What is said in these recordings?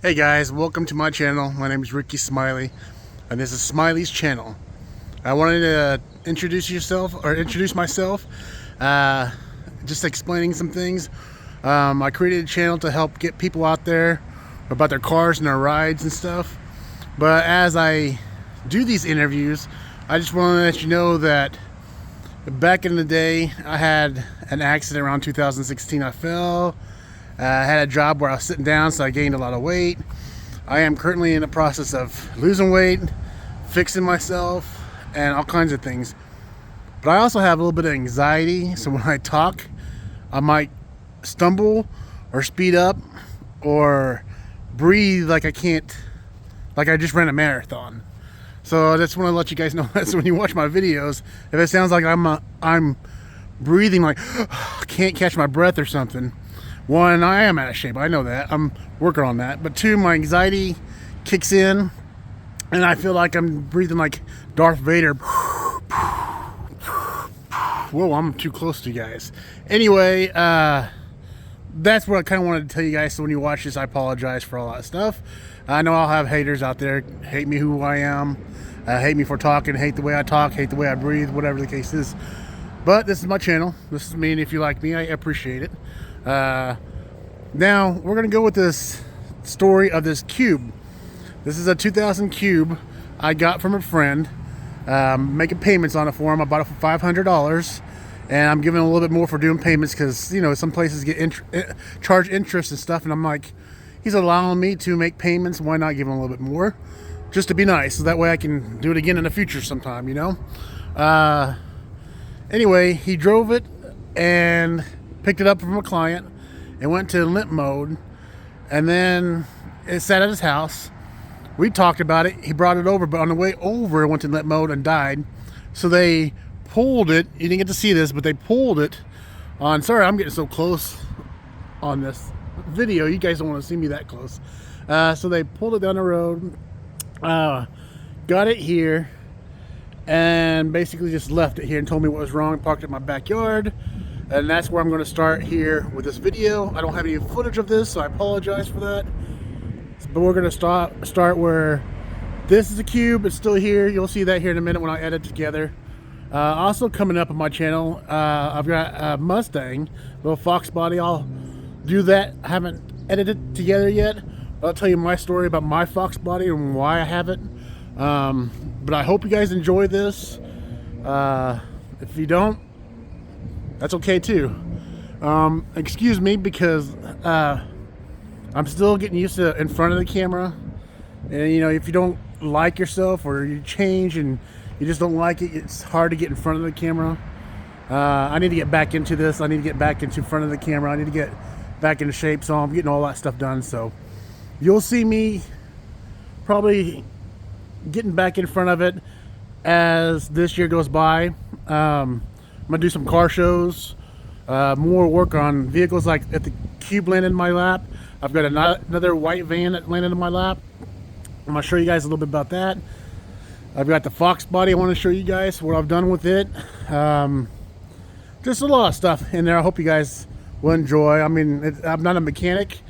Hey guys, welcome to my channel. My name is Ricky Smiley, and this is Smiley's channel. I wanted to introduce myself, just explaining some things. I created a channel to help get people out there about their cars and their rides and stuff. But as I do these interviews, I just want to let you know that back in the day, I had an accident around 2016. I fell. I had a job where I was sitting down, so I gained a lot of weight. I am currently in the process of losing weight, fixing myself, and all kinds of things. But I also have a little bit of anxiety, so when I talk, I might stumble or speed up or breathe like I can't, like I just ran a marathon. So I just want to let you guys know that. So when you watch my videos, if it sounds like I'm breathing like can't catch my breath or something, one, I am out of shape. I know that. I'm working on that. But two, my anxiety kicks in, and I feel like I'm breathing like Darth Vader. Whoa, I'm too close to you guys. Anyway, that's what I kind of wanted to tell you guys. So when you watch this, I apologize for all that stuff. I know I'll have haters out there, hate me who I am, hate me for talking, hate the way I talk, hate the way I breathe, whatever the case is. But this is my channel. This is me, and if you like me, I appreciate it. Now we're gonna go with this story of this Cube. This is a 2000 Cube I got from a friend, making payments on it for him. I bought it for $500, and I'm giving a little bit more for doing payments because, you know, some places get charge interest and stuff, and I'm like, he's allowing me to make payments, why not give him a little bit more, just to be nice, so that way I can do it again in the future sometime, you know. Anyway, he drove it and picked it up from a client and went to limp mode, and then it sat at his house. We talked about it. He brought it over, but on the way over it went to limp mode and died. So they pulled it. You didn't get to see this, but they pulled it on, sorry, I'm getting so close on this video, you guys don't want to see me that close. So they pulled it down the road, got it here, and basically just left it here and told me what was wrong. Parked it in my backyard. And that's where I'm going to start here with this video. I don't have any footage of this, so I apologize for that. But we're going to start where this is the Cube. It's still here. You'll see that here in a minute when I edit together. Also coming up on my channel, I've got a Mustang, little Fox body. I'll do that. I haven't edited together yet. I'll tell you my story about my Fox body and why I haven't. But I hope you guys enjoy this. If you don't, that's okay too. Excuse me, because I'm still getting used to in front of the camera, and you know, if you don't like yourself or you change and you just don't like it, it's hard to get in front of the camera. I need to get back into this. I need to get back into front of the camera. I need to get back into shape, so I'm getting all that stuff done. So you'll see me probably getting back in front of it as this year goes by. I'm gonna do some car shows, more work on vehicles. Like if the Cube landed in my lap, I've got another white van that landed in my lap. I'm gonna show you guys a little bit about that. I've got the Fox body. I want to show you guys what I've done with it. Just a lot of stuff in there. I hope you guys will enjoy. I mean, I'm not a mechanic.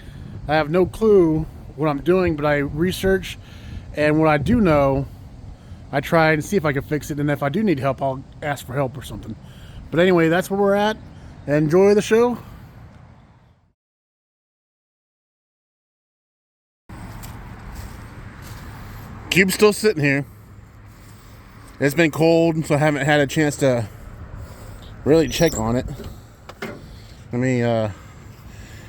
I have no clue what I'm doing, but I research, and what I do know, I try and see if I can fix it. And if I do need help, I'll ask for help or something. But anyway, that's where we're at. Enjoy the show. Cube's still sitting here. It's been cold, so I haven't had a chance to really check on it. Let me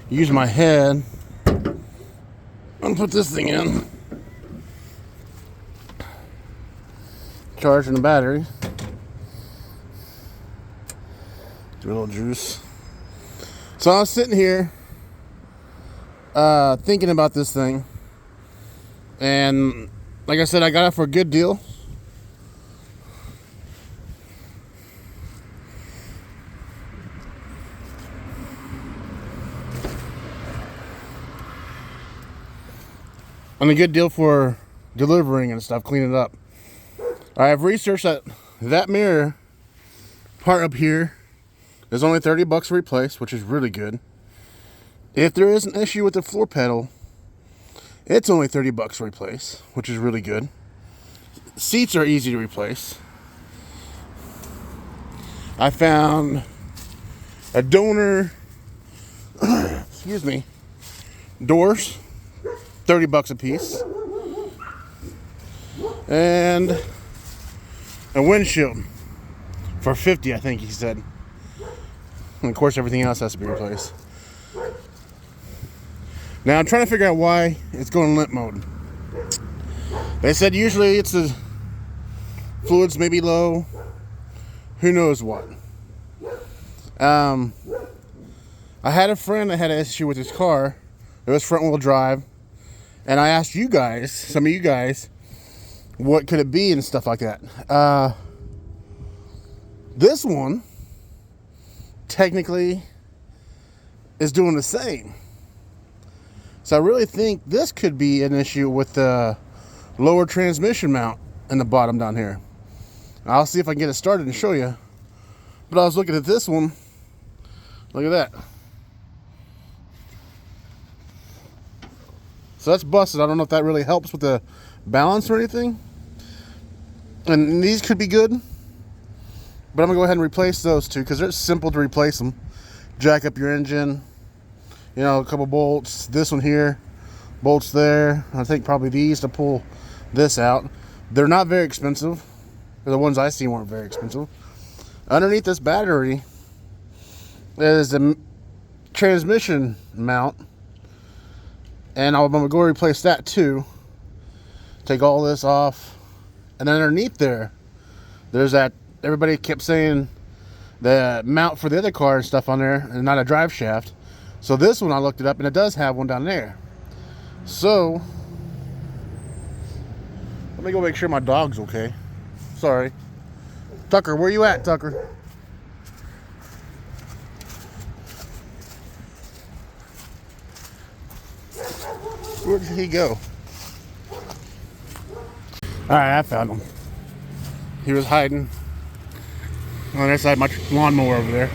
use my head and put this thing in. Charging the battery. Do a little juice. So I was sitting here thinking about this thing, and like I said, I got it for a good deal. On a good deal for delivering and stuff, cleaning it up. I have researched that mirror part up here is only $30 to replace, which is really good. If there is an issue with the floor pedal, It's only 30 bucks to replace, which is really good. Seats are easy to replace. I found a donor, excuse me, doors, 30 bucks a piece. And a windshield for 50, I think he said. And of course, everything else has to be replaced. Now, I'm trying to figure out why it's going limp mode. They said usually it's the fluids may be low. Who knows what? I had a friend that had an issue with his car. It was front wheel drive. And I asked you guys, some of you guys, what could it be and stuff like that. This one technically is doing the same. So I really think this could be an issue with the lower transmission mount in the bottom down here. I'll see if I can get it started and show you. But I was looking at this one. Look at that. So that's busted. I don't know if that really helps with the balance or anything. And these could be good. But I'm going to go ahead and replace those two because they're simple to replace them. Jack up your engine. You know, a couple bolts. This one here. Bolts there. I think probably these to pull this out. They're not very expensive. The ones I see weren't very expensive. Underneath this battery is a transmission mount. And I'm going to go replace that too. Take all this off. And underneath there, there's that, everybody kept saying the mount for the other car and stuff on there, and not a drive shaft. So this one, I looked it up, and it does have one down there. So, let me go make sure my dog's okay. Sorry. Tucker, where you at, Tucker? Where did he go? Alright, I found him. He was hiding on the other side of my lawnmower over there.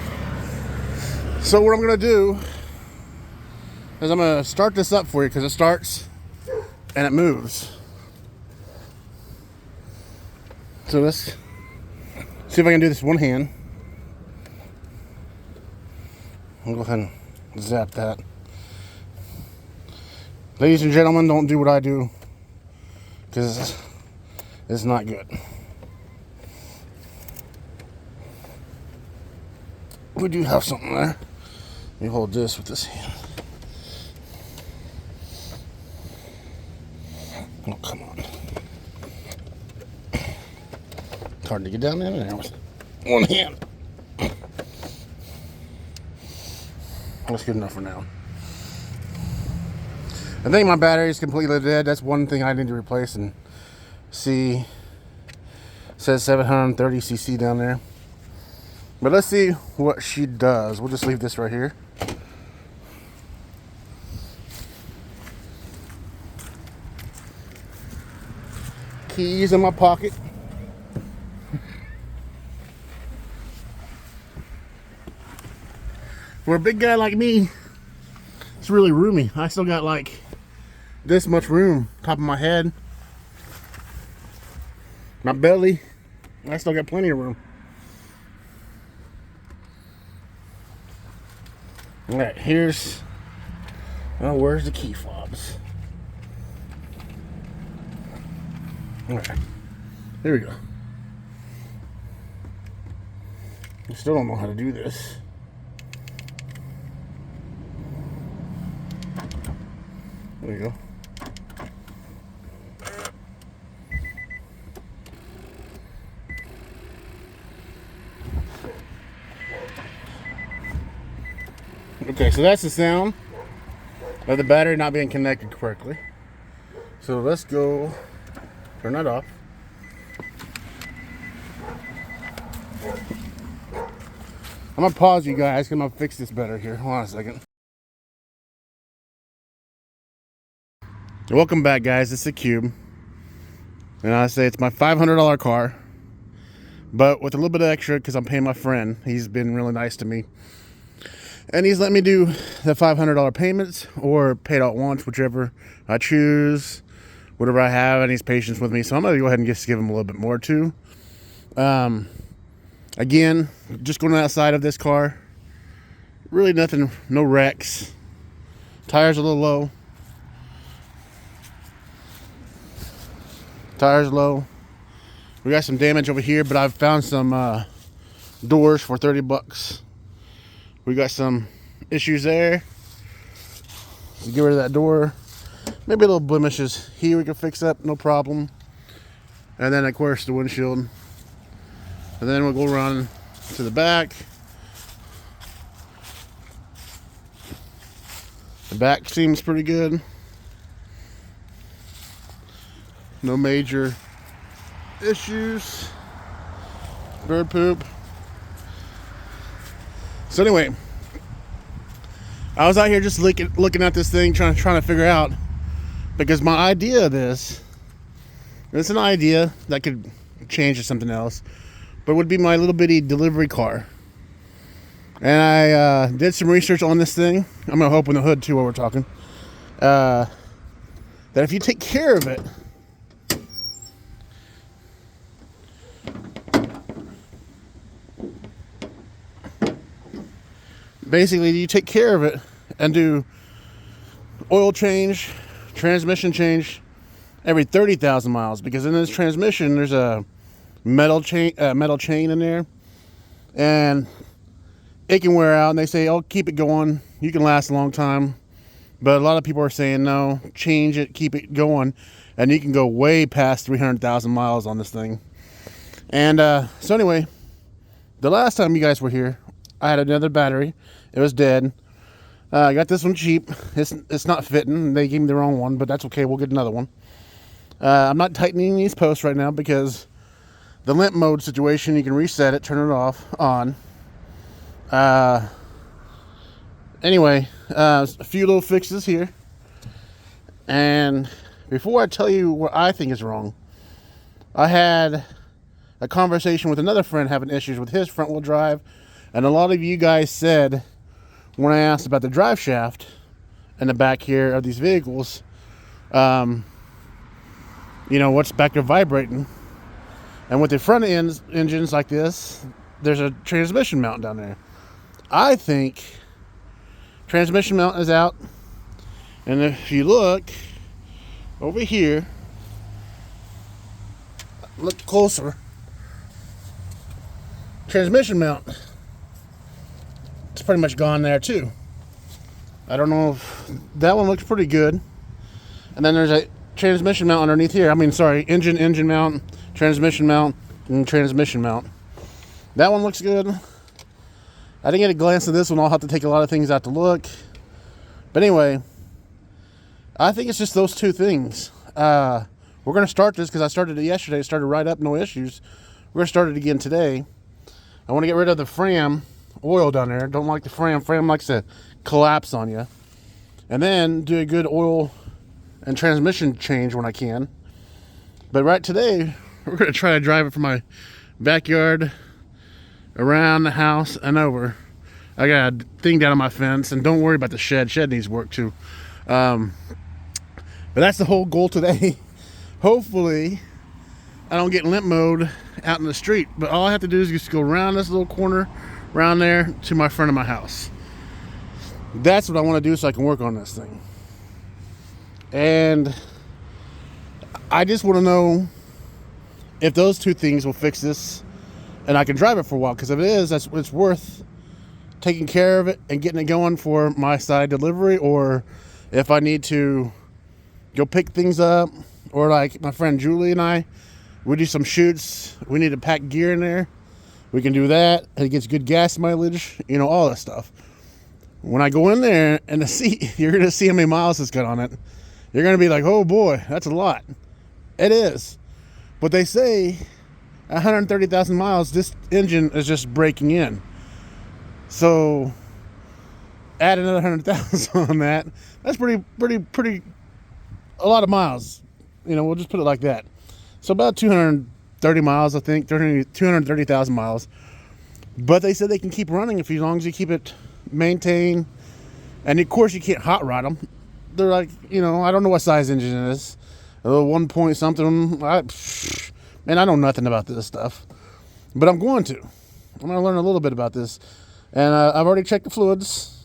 So what I'm going to do is I'm going to start this up for you because it starts and it moves. So let's see if I can do this one hand. I'll go ahead and zap that. Ladies and gentlemen, don't do what I do because it's not good. We do have something there. Let me hold this with this hand. Oh, come on. It's hard to get down in there with one hand. That's good enough for now. I think my battery is completely dead. That's one thing I need to replace. And see, it says 730 cc down there. But let's see what she does. We'll just leave this right here. Keys in my pocket. For a big guy like me, it's really roomy. I still got like this much room. Top of my head. My belly. I still got plenty of room. Alright, here's, oh, where's the key fobs? Alright, here we go. I still don't know how to do this. There we go. Okay, so that's the sound of the battery not being connected correctly. So let's go turn that off. I'm gonna pause you guys because I'm gonna fix this better here. Hold on a second. Welcome back, guys. It's the Cube. And I say it's my $500 car, but with a little bit of extra because I'm paying my friend. He's been really nice to me. And he's let me do the $500 payments or pay it out once, whichever I choose, whatever I have, and he's patient with me. So I'm going to go ahead and just give him a little bit more too. Again, just going outside of this car. Really nothing, no wrecks. Tires a little low. Tires low. We got some damage over here, but I've found some doors for 30 bucks. We got some issues there. So get rid of that door. Maybe a little blemishes here we can fix up, no problem. And then of course the windshield. And then we'll go around to the back. The back seems pretty good. No major issues. Bird poop. So anyway, I was out here just looking at this thing, trying to figure out, because my idea of this, it's an idea that could change to something else, but would be my little bitty delivery car. And I did some research on this thing. I'm gonna open the hood too while we're talking. That if you take care of it, basically you take care of it and do oil change, transmission change every 30,000 miles, because in this transmission there's a metal chain in there, and it can wear out. And they say, oh, keep it going, you can last a long time. But a lot of people are saying no, change it, keep it going, and you can go way past 300,000 miles on this thing. And so anyway, the last time you guys were here, I had another battery. It was dead. I got this one cheap. It's not fitting. They gave me the wrong one, but that's okay. We'll get another one. I'm not tightening these posts right now because the limp mode situation, you can reset it, turn it off, on. Anyway, a few little fixes here. And before I tell you what I think is wrong, I had a conversation with another friend having issues with his front wheel drive. And a lot of you guys said, when I asked about the drive shaft in the back here of these vehicles, you know, what's back there vibrating? And with the front engines like this, there's a transmission mount down there. I think transmission mount is out. And if you look over here, look closer, transmission mount, it's pretty much gone there too. I don't know if that one looks pretty good. And then there's a transmission mount underneath here. I mean, sorry, engine mount, transmission mount, and transmission mount. That one looks good. I didn't get a glance at this one. I'll have to take a lot of things out to look. But anyway, I think it's just those two things. We're going to start this because I started it yesterday. It started right up, no issues. We're going to start it again today. I want to get rid of the Fram oil down there. Don't like the Fram. Fram likes to collapse on you. And then do a good oil and transmission change when I can. But right today, we're going to try to drive it from my backyard around the house and over. I got a thing down on my fence, and don't worry about the shed. Shed needs work too. But that's the whole goal today. Hopefully, I don't get limp mode out in the street. But all I have to do is just go around this little corner, around there to my front of my house. That's what I want to do so I can work on this thing. And I just want to know if those two things will fix this and I can drive it for a while. Because if it is, it's worth taking care of it and getting it going for my side delivery. Or if I need to go pick things up, or like my friend Julie and I, we do some shoots. We need to pack gear in there. We can do that. It gets good gas mileage, you know, all that stuff. When I go in there and the seat, you're going to see how many miles it's got on it. You're going to be like, oh boy, that's a lot. It is. But they say 130,000 miles, this engine is just breaking in. So add another 100,000 on that. That's pretty, a lot of miles. You know, we'll just put it like that. So about 230 miles, I think, 230,000 miles. But they said they can keep running as long as you keep it maintain. And of course, you can't hot rod them. They're like, you know, I don't know what size engine it is. A little 1 point something. Man, I know nothing about this stuff. But I'm going to. I'm going to learn a little bit about this. And I've already checked the fluids.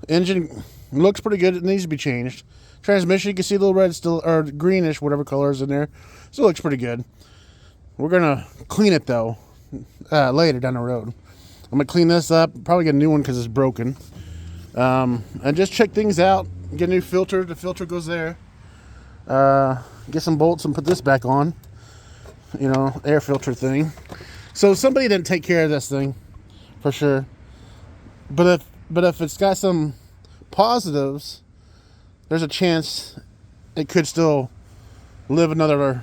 Engine looks pretty good. It needs to be changed. Transmission, you can see a little red still, or greenish, whatever color is in there. Still looks pretty good. We're going to clean it, though, later down the road. I'm going to clean this up. Probably get a new one because it's broken. And just check things out. Get a new filter. The filter goes there. Get some bolts and put this back on. You know, air filter thing. So somebody didn't take care of this thing, for sure. But if it's got some positives, there's a chance it could still live another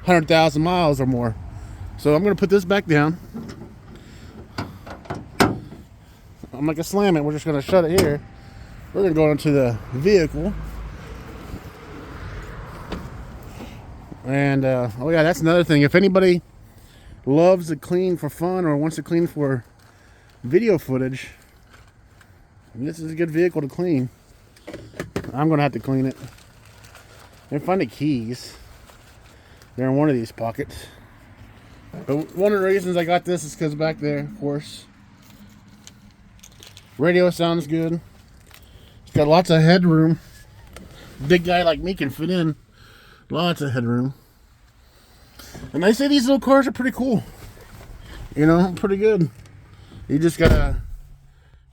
100,000 miles or more. So I'm going to put this back down. I'm not going to slam it. We're just going to shut it here. We're going to go into the vehicle. And, oh yeah, that's another thing. If anybody loves to clean for fun or wants to clean for video footage, this is a good vehicle to clean. I'm going to have to clean it. And find the keys. They're in one of these pockets. But one of the reasons I got this is because back there, of course, radio sounds good. It's got lots of headroom. Big guy like me can fit in. Lots of headroom. And they say these little cars are pretty cool. You know, pretty good. You just gotta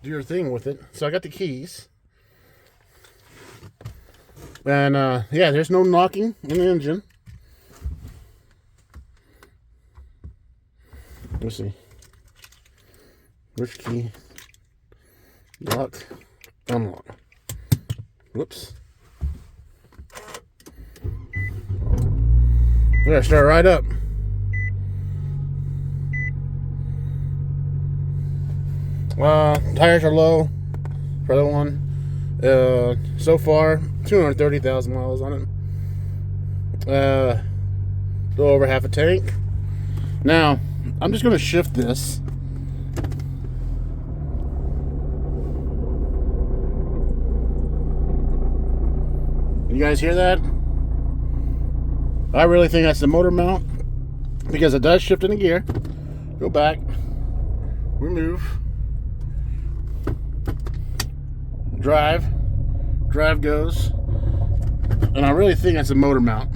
do your thing with it. So I got the keys. And yeah, there's no knocking in the engine. Let's see. Which key? Lock. Unlock. Whoops. We're gonna start right up. Tires are low for that one. So far, 230,000 miles on it. A little over half a tank. Now, I'm just gonna shift this. You guys hear that? I really think that's the motor mount because it does shift in the gear. Go back, remove, drive goes, and I really think that's a motor mount.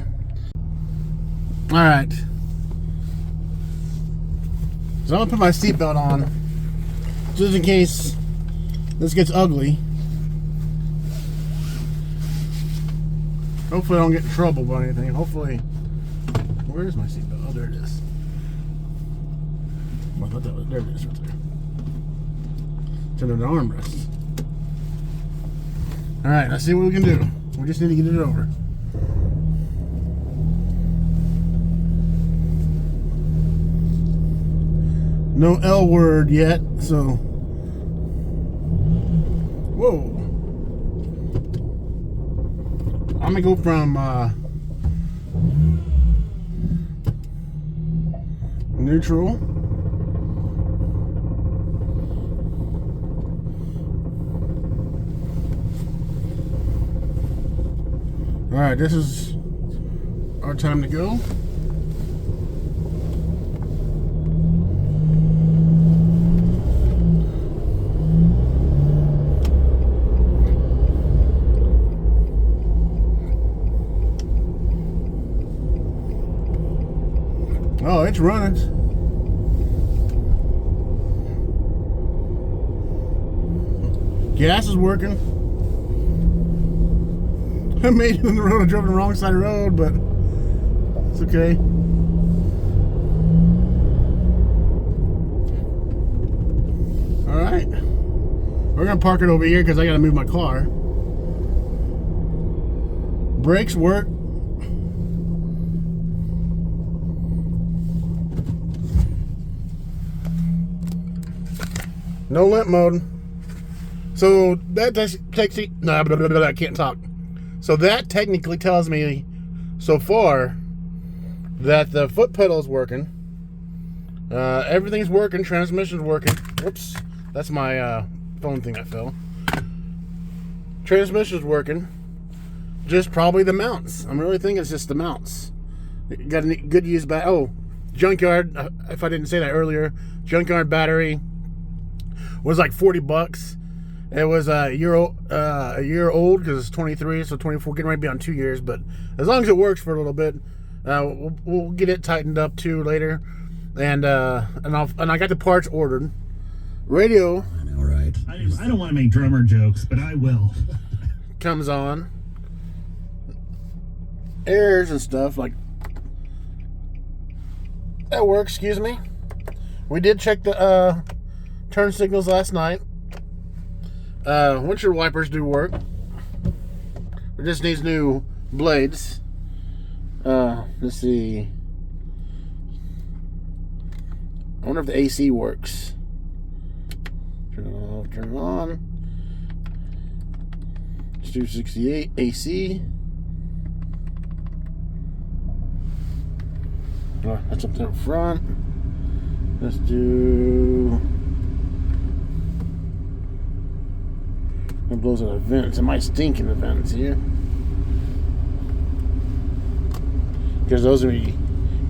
All right, so I'm gonna put my seatbelt on just in case this gets ugly. Hopefully I don't get in trouble by anything. Hopefully. Where is my seatbelt? Oh, there it is. Well, I thought that was, there it is right there. It's under the armrest. Alright, let's see what we can do. We just need to get it over. No L word yet, so. Whoa. I'm gonna go from neutral. All right, this is our time to go. Oh, it's running. Gas is working. I made it on the road. I drove on the wrong side of the road, but it's okay. All right. We're going to park it over here because I got to move my car. Brakes work. No limp mode. So that takes I can't talk. So that technically tells me so far that the foot pedal is working. Everything's working. Transmission's working. Whoops. That's my phone thing that fell. Transmission's working. Just probably the mounts. I'm really thinking it's just the mounts. Got a good use back. Oh, junkyard. If I didn't say that earlier, junkyard battery was like $40. It was a year old because it's 23, so 24, getting ready to be on 2 years. But as long as it works for a little bit, we'll get it tightened up too later. And I got the parts ordered. Radio. I know, right? I don't want to make drummer jokes, but I will. Comes on. Airs and stuff like that works. Excuse me. We did check the turn signals last night. Windshield wipers do work. It just needs new blades. Let's see. I wonder if the AC works. Turn it off, turn it on. It's 268 AC. Oh, that's up there front. Let's do. It blows out the vents. It might stink in the vents here. Because those are be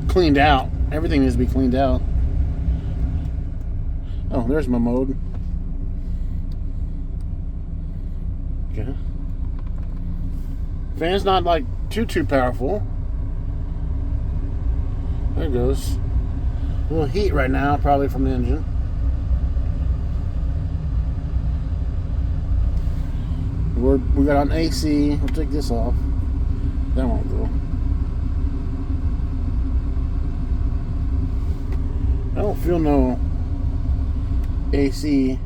cleaned out. Everything needs to be cleaned out. Oh, there's my mode. Okay. Fan's not like too powerful. There it goes. A little heat right now, probably from the engine. We got on AC. We'll take this off. That won't go. I don't feel no AC.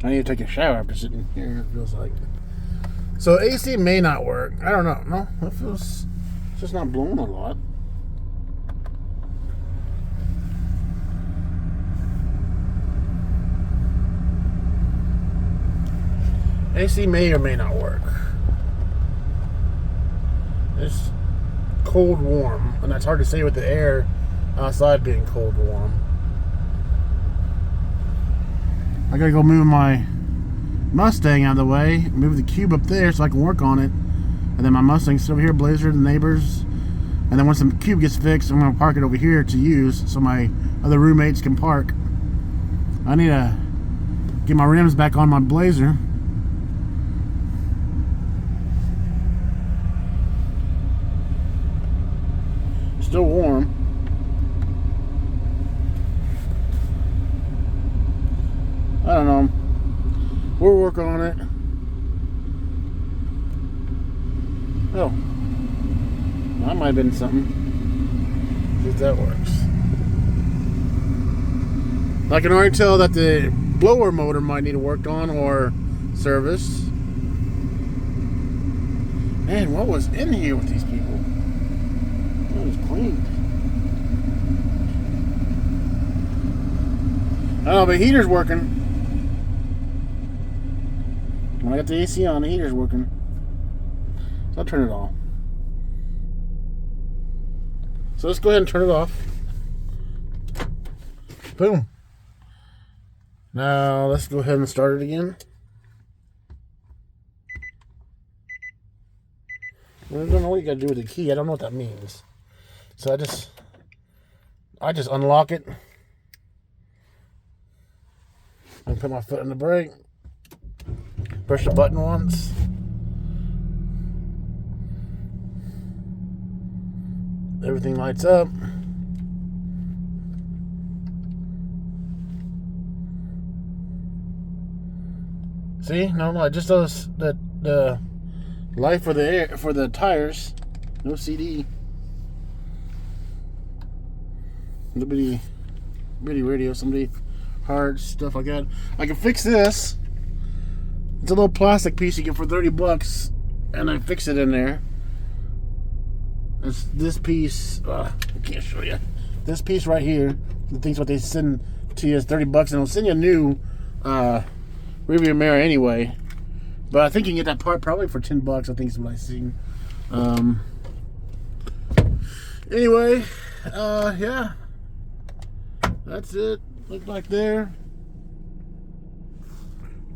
I need to take a shower after sitting here, it feels like. So AC may not work. I don't know. No, it feels, it's just not blowing a lot. AC may or may not work. It's cold warm, and that's hard to say with the air outside being cold warm. I gotta go move my Mustang out of the way, move the Cube up there so I can work on it, and then my Mustang's over here, Blazer, the neighbors, and then once the Cube gets fixed, I'm gonna park it over here to use so my other roommates can park. I need to get my rims back on my Blazer. Still warm. I don't know. We'll work on it. Oh. That might have been something. See if that works. I can already tell that the blower motor might need worked on or serviced. Man, what was in here with these people? It was clean. Oh, the heater's working. When I got the AC on, the heater's working. So I'll turn it off. So let's go ahead and turn it off. Boom. Now let's go ahead and start it again. I don't know what you gotta do with the key. I don't know what that means. So I just unlock it and put my foot on the brake. Push the button once. Everything lights up. See? No, it just does the light for the air for the tires. No CD. Little bitty radio. Somebody hard stuff like that. I can fix this. It's a little plastic piece you get for $30, and I fix it in there. It's this piece. I can't show you. This piece right here. The thing's what they send to you is $30, and they'll send you a new rearview mirror anyway. But I think you can get that part probably for $10. I think is what I seen. Anyway, yeah, that's it. Look like there.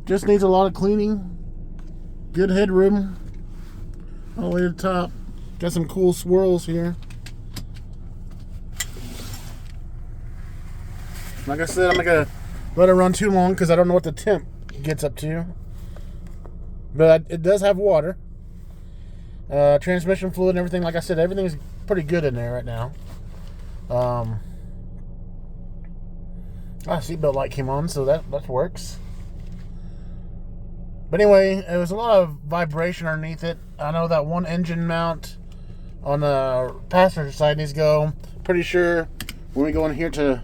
Just needs a lot of cleaning. Good headroom all the way to the top. Got some cool swirls here. Like I said, I'm not gonna let it run too long because I don't know what the temp gets up to. But it does have water. Transmission fluid and everything. Like I said, everything's pretty good in there right now. Seatbelt light came on, so that works. But anyway, it was a lot of vibration underneath it. I know that one engine mount on the passenger side needs to go. Pretty sure when we go in here to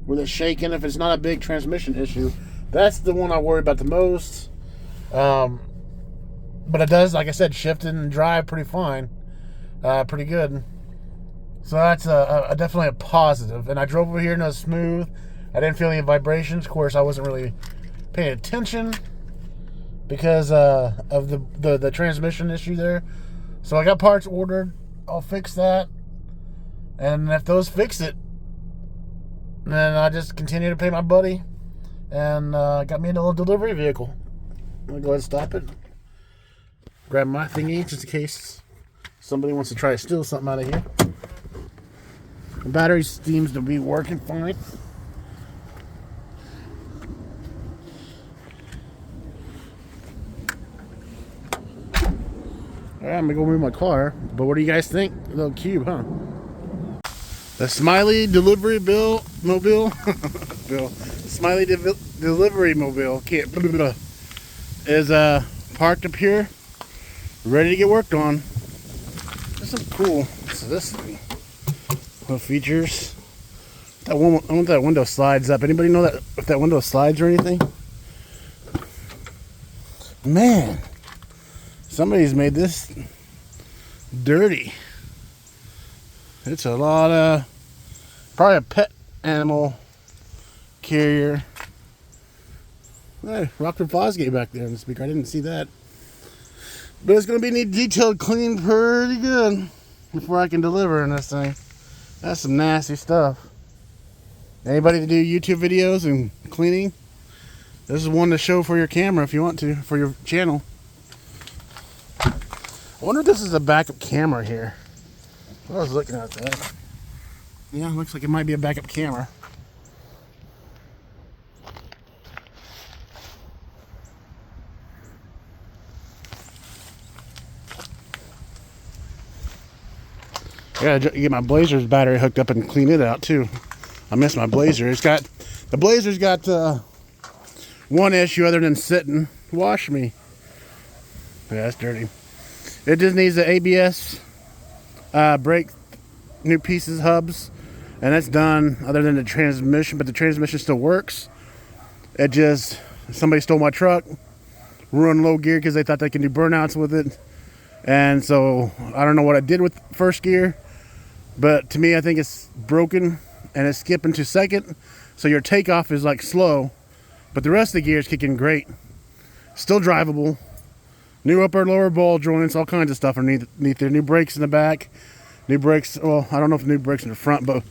where it's shaking, if it's not a big transmission issue, that's the one I worry about the most. But it does, like I said, shift and drive pretty fine, pretty good. So that's definitely a positive. And I drove over here and it was smooth. I didn't feel any vibrations. Of course, I wasn't really paying attention because of the transmission issue there. So I got parts ordered. I'll fix that. And if those fix it, then I just continue to pay my buddy. And got me a little delivery vehicle. I'm going to go ahead and stop it. Grab my thingy just in case somebody wants to try to steal something out of here. The battery seems to be working fine. Alright, I'm gonna go move my car. But what do you guys think? A little Cube, huh? The Smiley delivery mobile. Smiley delivery mobile is parked up here, ready to get worked on. There's some cool. So this thing. What features? That one. I want that window slides up. Anybody know that if that window slides or anything? Man, somebody's made this dirty. It's a lot of probably a pet animal carrier. Hey, Rockford Fosgate back there in the speaker. I didn't see that. But it's going to be detailed clean pretty good before I can deliver in this thing. That's some nasty stuff. Anybody that do YouTube videos and cleaning, this is one to show for your camera if you want to, for your channel. I wonder if this is a backup camera here. I was looking at that. Yeah, looks like it might be a backup camera. I gotta get my Blazer's battery hooked up and clean it out too. I miss my Blazer. The Blazer's got one issue other than sitting. Wash me. Yeah, that's dirty. It just needs the ABS brake, new pieces, hubs, and that's done. Other than the transmission, but the transmission still works. It just somebody stole my truck, run low gear because they thought they can do burnouts with it, and so I don't know what I did with first gear. But to me, I think it's broken and it's skipping to second. So your takeoff is like slow, but the rest of the gear is kicking great. Still drivable. New upper lower ball joints, all kinds of stuff underneath there. New brakes in the back. New brakes, well, I don't know if new brakes in the front, but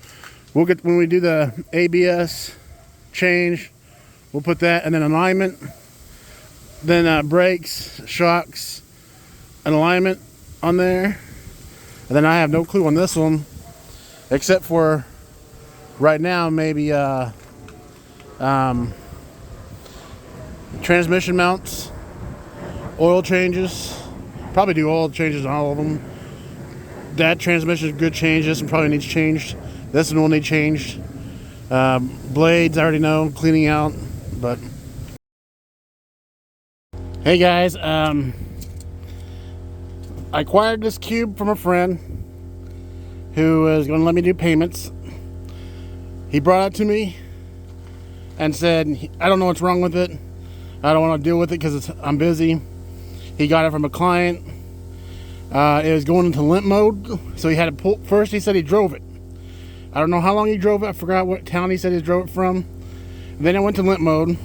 we'll get, when we do the ABS change, we'll put that, and then alignment. Then brakes, shocks, and alignment on there. And then I have no clue on this one, except for right now maybe transmission mounts, oil changes. Probably do oil changes on all of them. That transmission is good changes and probably needs changed. This one will need changed. Blades, I already know, cleaning out. But hey guys, I acquired this Cube from a friend who is going to let me do payments. He brought it to me and said, I don't know what's wrong with it. I don't want to deal with it because I'm busy. He got it from a client. It was going into limp mode, so he had to pull. First, he said he drove it. I don't know how long he drove it. I forgot what town he said he drove it from. Then it went to limp mode.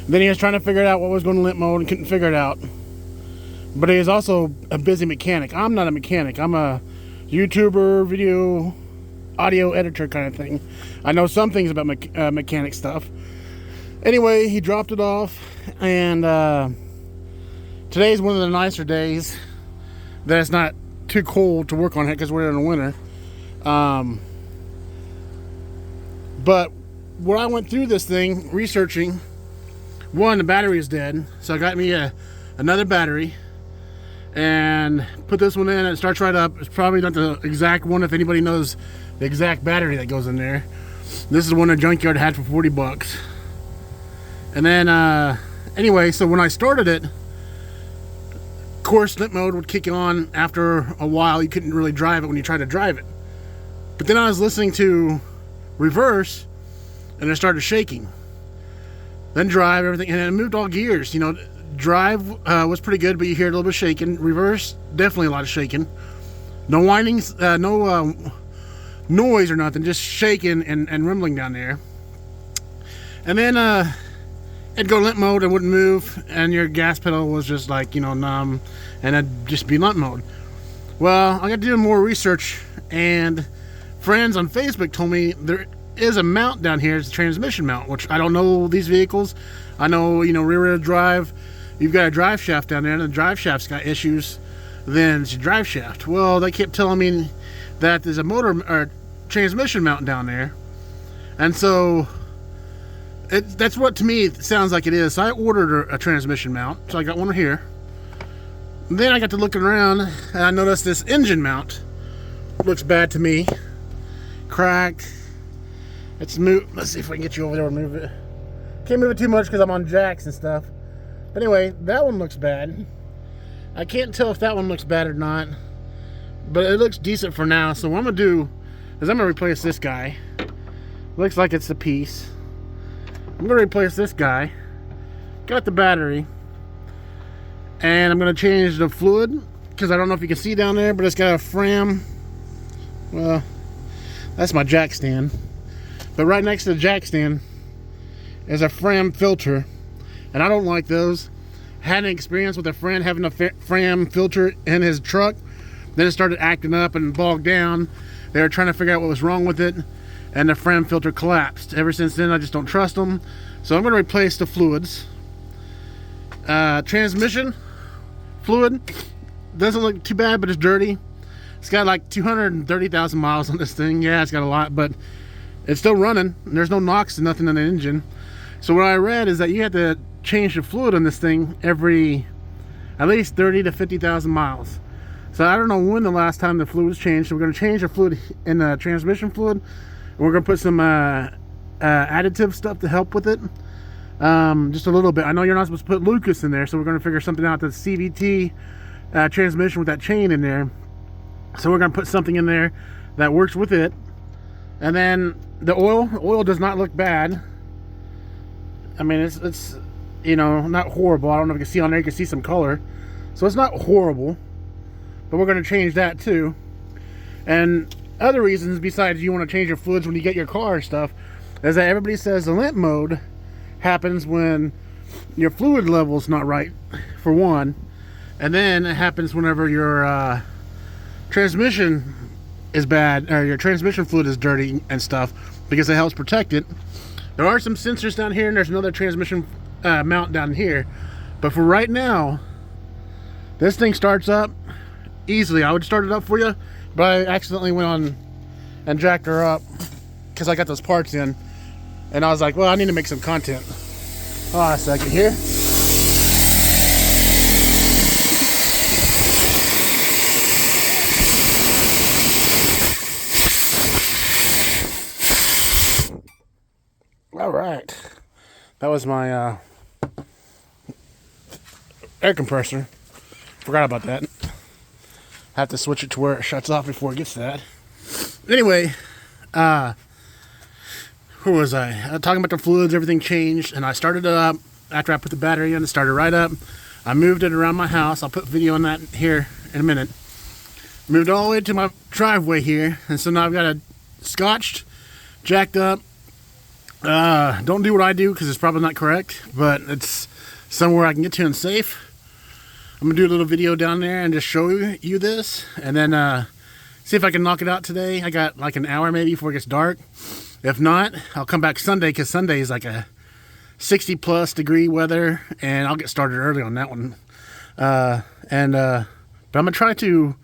Then he was trying to figure out what was going to limp mode and couldn't figure it out. But he is also a busy mechanic. I'm not a mechanic. I'm a YouTuber, video, audio editor kind of thing. I know some things about mechanic stuff. Anyway, he dropped it off, and today's one of the nicer days that it's not too cold to work on it because we're in the winter. But when I went through this thing researching, one, the battery is dead, so I got me another battery and put this one in, and it starts right up. It's probably not the exact one, if anybody knows the exact battery that goes in there. This is the one the junkyard had for 40 bucks. And then anyway, so when I started it, of course limp mode would kick on after a while. You couldn't really drive it when you tried to drive it. But then I was listening to reverse, and it started shaking. Then drive, everything, and it moved all gears. You know, drive was pretty good, but you hear a little bit of shaking. Reverse, definitely a lot of shaking. No windings, no noise or nothing, just shaking and rumbling down there. And then it'd go limp mode and wouldn't move, and your gas pedal was just like, you know, numb, and it'd just be limp mode. Well, I got to do more research, and friends on Facebook told me there is a mount down here. It's a transmission mount, which I don't know these vehicles. I know, you know, rear-wheel drive, you've got a drive shaft down there, and the drive shaft's got issues, then it's a drive shaft. Well, they kept telling me that there's a motor or transmission mount down there, and so that's what to me it sounds like it is. So I ordered a transmission mount, so I got one here. And then I got to looking around, and I noticed this engine mount looks bad to me. Cracked. Let's see if I can get you over there and move it. Can't move it too much because I'm on jacks and stuff. But anyway, that one looks bad. I can't tell if that one looks bad or not, but it looks decent for now. So what I'm gonna do is I'm gonna replace this guy. Looks like it's a piece. I'm gonna replace this guy. Got the battery, and I'm gonna change the fluid because I don't know if you can see down there, but it's got a Fram. Well, that's my jack stand. But right next to the jack stand is a Fram filter, and I don't like those. Had an experience with a friend having a Fram filter in his truck. Then it started acting up and bogged down. They were trying to figure out what was wrong with it, and the Fram filter collapsed. Ever since then, I just don't trust them. So I'm going to replace the fluids. Transmission fluid doesn't look too bad, but it's dirty. It's got like 230,000 miles on this thing. Yeah, it's got a lot, but it's still running. There's no knocks and nothing in the engine. So what I read is that you have to change the fluid on this thing every at least 30 to 50,000 miles. So I don't know when the last time the fluid was changed. So we're going to change the fluid in the transmission fluid, and we're going to put some additive stuff to help with it. Just a little bit. I know you're not supposed to put Lucas in there, so we're going to figure something out. The CVT transmission with that chain in there. So we're going to put something in there that works with it. And then the oil does not look bad. I mean, it's you know, not horrible. I don't know if you can see on there, you can see some color. So it's not horrible, but we're going to change that too. And other reasons besides you want to change your fluids when you get your car and stuff is that everybody says the limp mode happens when your fluid level's not right, for one. And then it happens whenever your transmission is bad, or your transmission fluid is dirty and stuff, because it helps protect it. There are some sensors down here, and there's another transmission mount down here, but for right now this thing starts up easily. I would start it up for you, but I accidentally went on and jacked her up because I got those parts in, and I was like, well, I need to make some content. Hold on a second here. All right, that was my air compressor. Forgot about that. Have to switch it to where it shuts off before it gets to that. Anyway, where was I? Talking about the fluids, everything changed, and I started it up. After I put the battery in, it started right up. I moved it around my house. I'll put video on that here in a minute. Moved all the way to my driveway here, and so now I've got it scotched, jacked up, Don't do what I do because it's probably not correct, but it's somewhere I can get to and safe. I'm gonna do a little video down there and just show you this, and then see if I can knock it out today. I got like an hour maybe before it gets dark. If not, I'll come back Sunday, because Sunday is like a 60+ degree weather, and I'll get started early on that one. But I'm gonna try to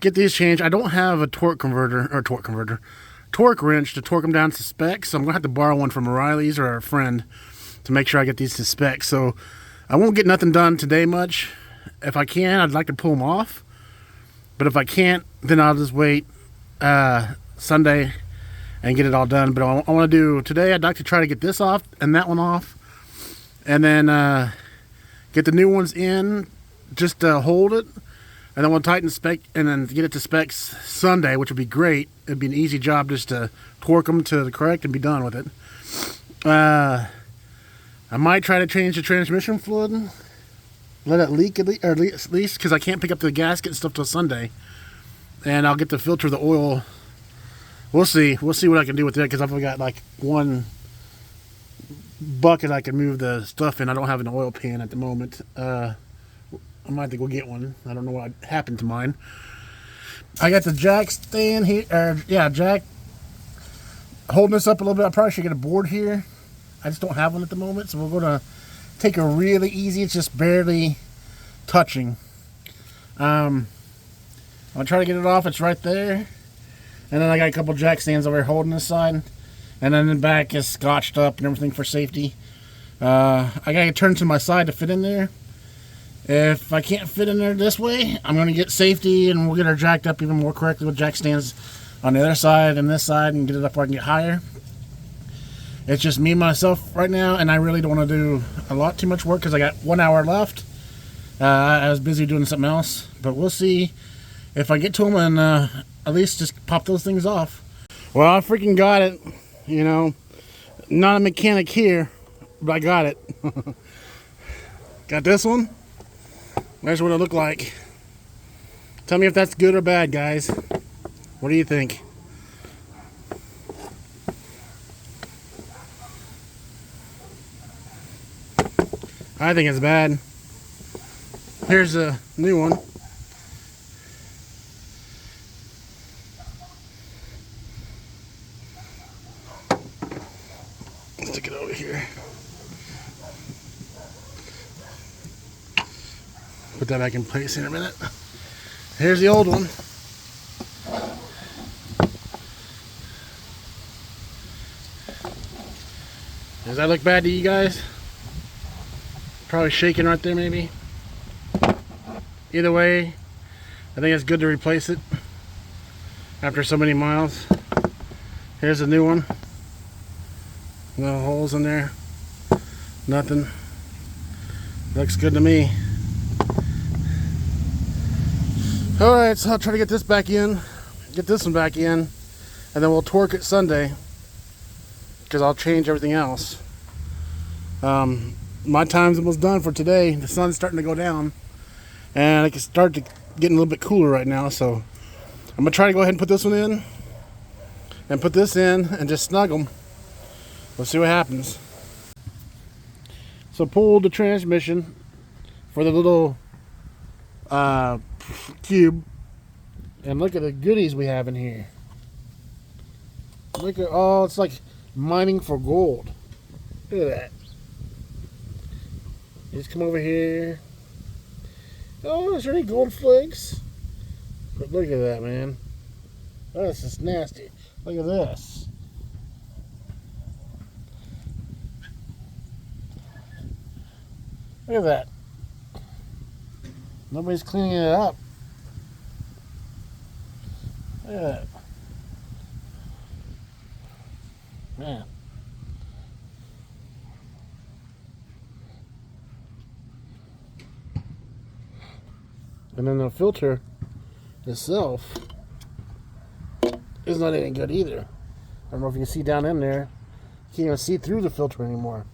get these changed. I don't have a torque wrench to torque them down to specs, so I'm gonna have to borrow one from O'Reilly's or a friend to make sure I get these to specs. So I won't get nothing done today much. If I can, I'd like to pull them off, but if I can't, then I'll just wait Sunday and get it all done. But I want to do today, I'd like to try to get this off and that one off, and then get the new ones in, just to hold it, and then we'll tighten spec and then get it to specs Sunday, which would be great. It'd be an easy job just to torque them to the correct and be done with it. I might try to change the transmission fluid, let it leak at least, because I can't pick up the gasket and stuff till Sunday, and I'll get to filter the oil. We'll see what I can do with it, because I've got like one bucket I can move the stuff in. I don't have an oil pan at the moment. I might think we'll get one. I don't know what happened to mine. I got the jack stand here, jack holding this up a little bit. I probably should get a board here. I just don't have one at the moment, so we're gonna take it really easy. It's just barely touching. I'm gonna try to get it off. It's right there. And then I got a couple jack stands over here holding this side. And then the back is scotched up and everything for safety. I gotta turn to my side to fit in there. If I can't fit in there this way, I'm gonna get safety, and we'll get her jacked up even more correctly with jack stands on the other side and this side, and get it up where I can get higher. It's just me, myself right now, and I really don't want to do a lot too much work because I got 1 hour left. I was busy doing something else, but we'll see if I get to them and at least just pop those things off. Well, I freaking got it. You know, not a mechanic here, but I got it. Got this one. There's what it looked like. Tell me if that's good or bad, guys. What do you think? I think it's bad. Here's a new one. Stick it over here. Put that back in place in a minute. Here's the old one. Does that look bad to you guys? Probably shaking right there, maybe. Either way, I think it's good to replace it after so many miles. Here's a new one. No holes in there. Nothing. Looks good to me. Alright, so I'll try to get this back in. Get this one back in. And then we'll torque it Sunday, because I'll change everything else. My time's almost done for today. The sun's starting to go down, and it can start to getting a little bit cooler right now, so I'm gonna try to go ahead and put this one in and put this in and just snug them. We'll see what happens. So pulled the transmission for the little Cube, and look at the goodies we have in here. Look at, oh, it's like mining for gold. Look at that. You just come over here. Oh, is there any gold flakes? But look at that, man. Oh, this is nasty. Look at this. Look at that. Nobody's cleaning it up. Look at that. Man. And then the filter itself is not any good either. I don't know if you can see down in there. You can't even see through the filter anymore.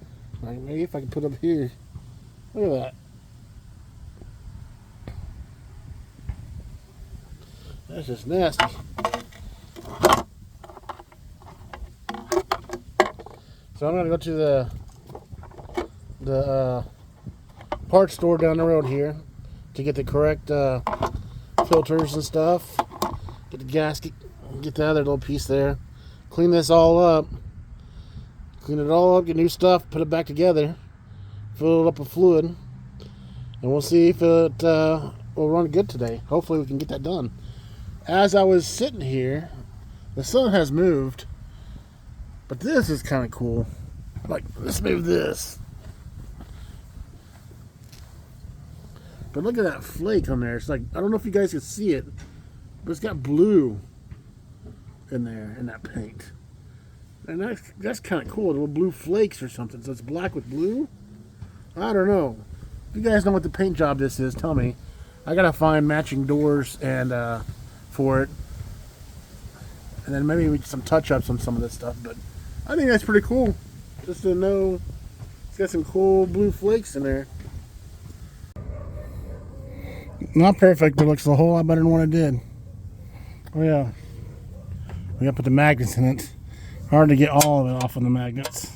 Like, maybe if I can put up here. Look at that. That's just nasty. So I'm gonna go to the parts store down the road here to get the correct filters and stuff. Get the gasket, get the other little piece there. Clean this all up. Clean it all up, get new stuff, put it back together. Fill it up with fluid. And we'll see if it will run good today. Hopefully we can get that done. As I was sitting here, the sun has moved. But this is kind of cool. Like, let's move this. But look at that flake on there. It's like, I don't know if you guys can see it, but it's got blue in there, in that paint. And that's kind of cool. Little blue flakes or something. So it's black with blue? I don't know. If you guys know what the paint job this is, tell me. I gotta find matching doors and for it. And then maybe some touch-ups on some of this stuff, but I think that's pretty cool. Just to know it's got some cool blue flakes in there. Not perfect, but it looks a whole lot better than what I did. Oh yeah. We gotta put the magnets in it. Hard to get all of it off on the magnets.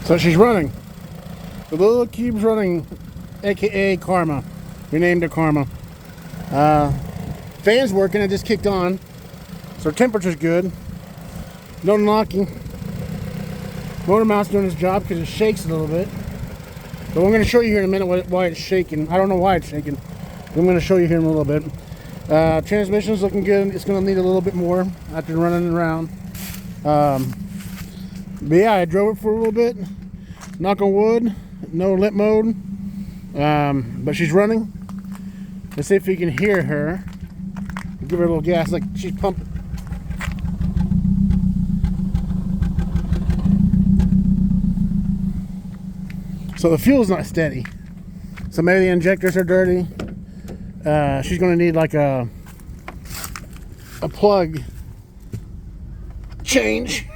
So she's running. The little cube's running, aka Karma. We named her Karma. Fan's working, it just kicked on. So temperature's good. No knocking. Motor mount's doing its job because it shakes a little bit. But I'm going to show you here in a minute why it's shaking. I don't know why it's shaking. I'm going to show you here in a little bit. Transmission's looking good. It's going to need a little bit more after running around. But yeah, I drove it for a little bit. Knock on wood. No limp mode. But she's running. Let's see if you can hear her. Give her a little gas, like she's pumping. So the fuel's not steady. So maybe the injectors are dirty. She's going to need like a plug change.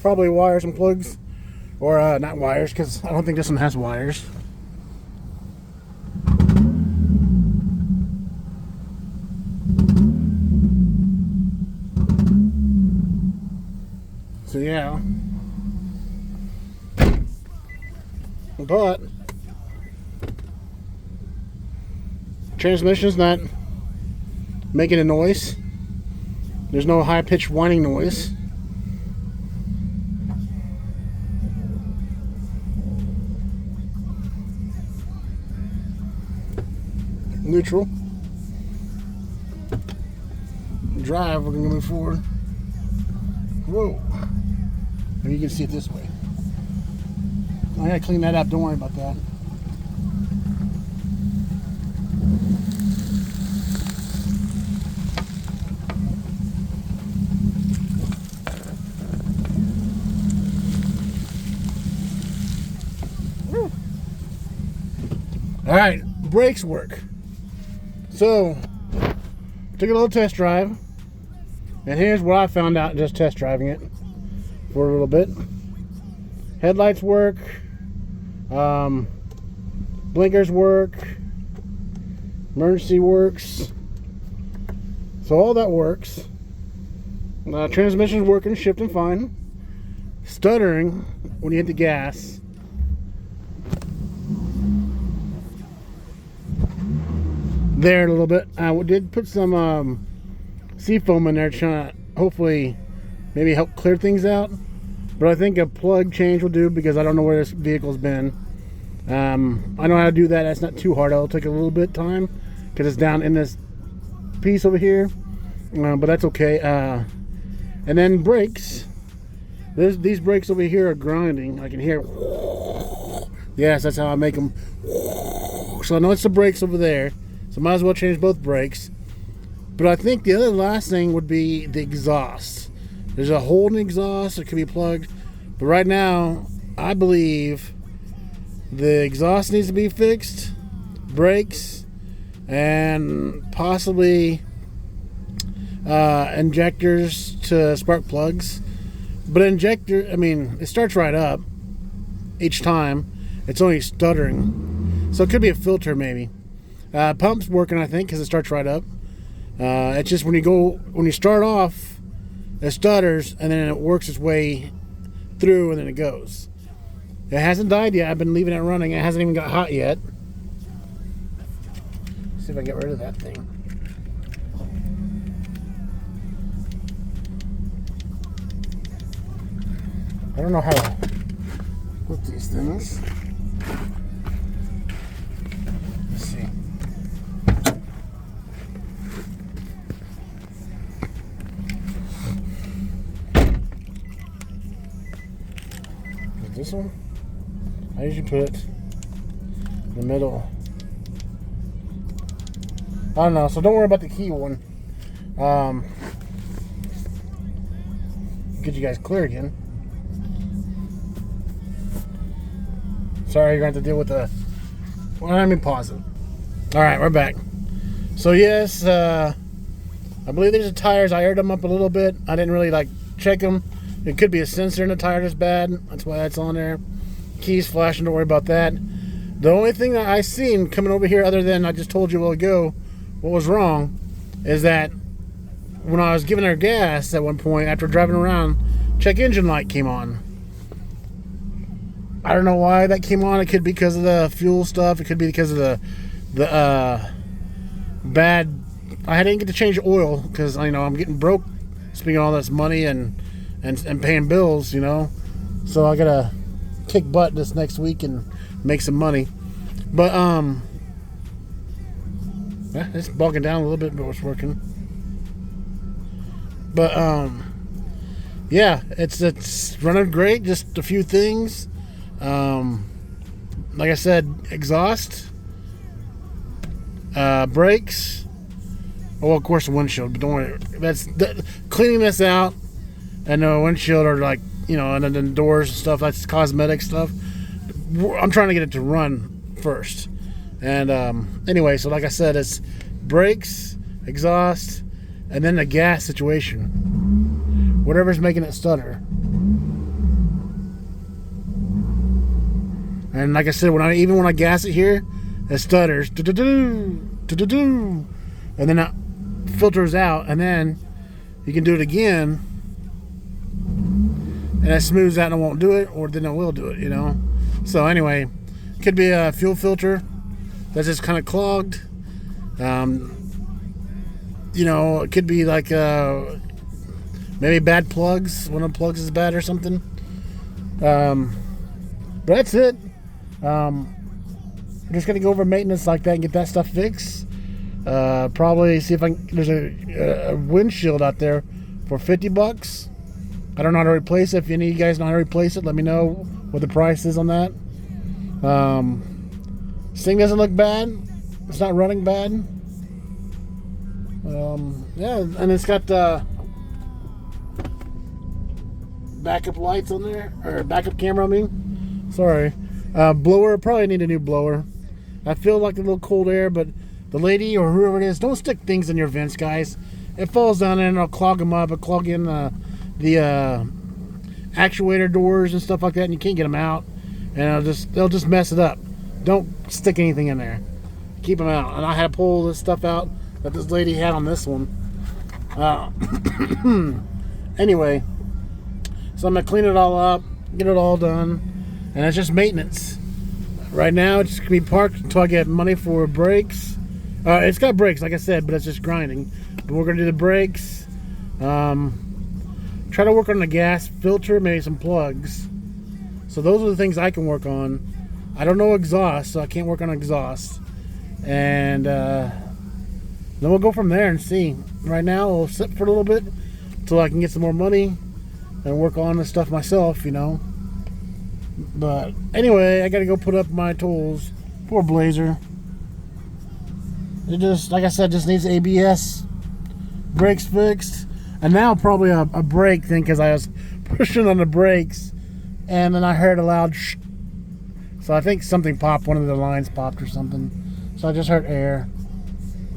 Probably wires and plugs. Or not wires, because I don't think this one has wires. So yeah. But transmission's not making a noise. There's no high-pitched whining noise. Neutral. Drive, we're gonna move forward. Whoa. Maybe you can see it this way. I gotta clean that up, don't worry about that. Alright, brakes work. So, took a little test drive, and here's what I found out just test driving it for a little bit. Headlights work, blinkers work, emergency works, so all that works. Transmission's working, shifting fine. Stuttering when you hit the gas. There a little bit. I did put some sea foam in there trying to hopefully maybe help clear things out. But I think a plug change will do because I don't know where this vehicle's been. I know how to do that. That's not too hard. It'll take a little bit of time because it's down in this piece over here. But that's okay. And then brakes. These brakes over here are grinding. I can hear. Yes, that's how I make them. So I know it's the brakes over there. So might as well change both brakes. But I think the other last thing would be the exhaust. There's a hole in the exhaust. It could be plugged. But right now, I believe the exhaust needs to be fixed. Brakes. And possibly injectors to spark plugs. But it starts right up each time. It's only stuttering. So it could be a filter maybe. Pump's working, I think, because it starts right up. It's just when you start off, it stutters, and then it works its way through, and then it goes. It hasn't died yet. I've been leaving it running. It hasn't even got hot yet. Let's see if I can get rid of that thing. I don't know how to put these things. Let's see. Is this one? I usually put it in the middle. I don't know, so don't worry about the key one. Get you guys clear again. Sorry, you're going to have to deal with the... Well, let me pause it. Alright, we're back. So yes, I believe these are tires. I aired them up a little bit. I didn't really check them. It could be a sensor in the tire that's bad. That's why that's on there. Keys flashing, don't worry about that. The only thing that I seen coming over here, other than I just told you a while ago what was wrong, is that when I was giving her gas at one point after driving around, check engine light came on. I don't know why that came on. It could be because of the fuel stuff. It could be because of the bad. I didn't get to change oil because I'm getting broke, spending all this money and paying bills. So I gotta kick butt this next week and make some money. But yeah, it's bogging down a little bit, but it's working. But yeah, it's running great. Just a few things. Like I said, exhaust, brakes. Well, of course, the windshield. But don't worry. Cleaning this out, and the windshield are and then the doors and stuff. That's cosmetic stuff. I'm trying to get it to run first. And anyway, so like I said, it's brakes, exhaust, and then the gas situation. Whatever's making it stutter. And like I said, when I gas it here, it stutters, and then it filters out, and then you can do it again, and it smooths out and it won't do it, or then it will do it, So anyway, could be a fuel filter that's just kind of clogged. It could be maybe bad plugs. One of the plugs is bad or something. But that's it. I'm just gonna go over maintenance like that and get that stuff fixed. Probably see if there's a windshield out there for $50. I don't know how to replace it. If any of you guys know how to replace it, let me know what the price is on that. This thing doesn't look bad. It's not running bad. Yeah, and it's got backup lights on there, or backup camera. Sorry. Blower, probably need a new blower. I feel like a little cold air, but the lady or whoever it is, don't stick things in your vents, guys. It falls down in and it'll clog them up. It'll clog in the actuator doors and stuff like that, and you can't get them out, and they'll just mess it up. Don't stick anything in there. Keep them out. And I had to pull this stuff out that this lady had on this one. Anyway, so I'm gonna clean it all up, get it all done. And it's just maintenance. Right now, it's just gonna be parked until I get money for brakes. It's got brakes, like I said, but it's just grinding. But we're gonna do the brakes. Try to work on the gas filter, maybe some plugs. So those are the things I can work on. I don't know exhaust, so I can't work on exhaust. And then we'll go from there and see. Right now, we'll sit for a little bit until I can get some more money and work on the stuff myself, But anyway, I gotta go put up my tools. Poor Blazer. It just, like I said, just needs ABS, brakes fixed, and now probably a brake thing because I was pushing on the brakes, and then I heard a loud shh. So I think something popped. One of the lines popped or something. So I just heard air.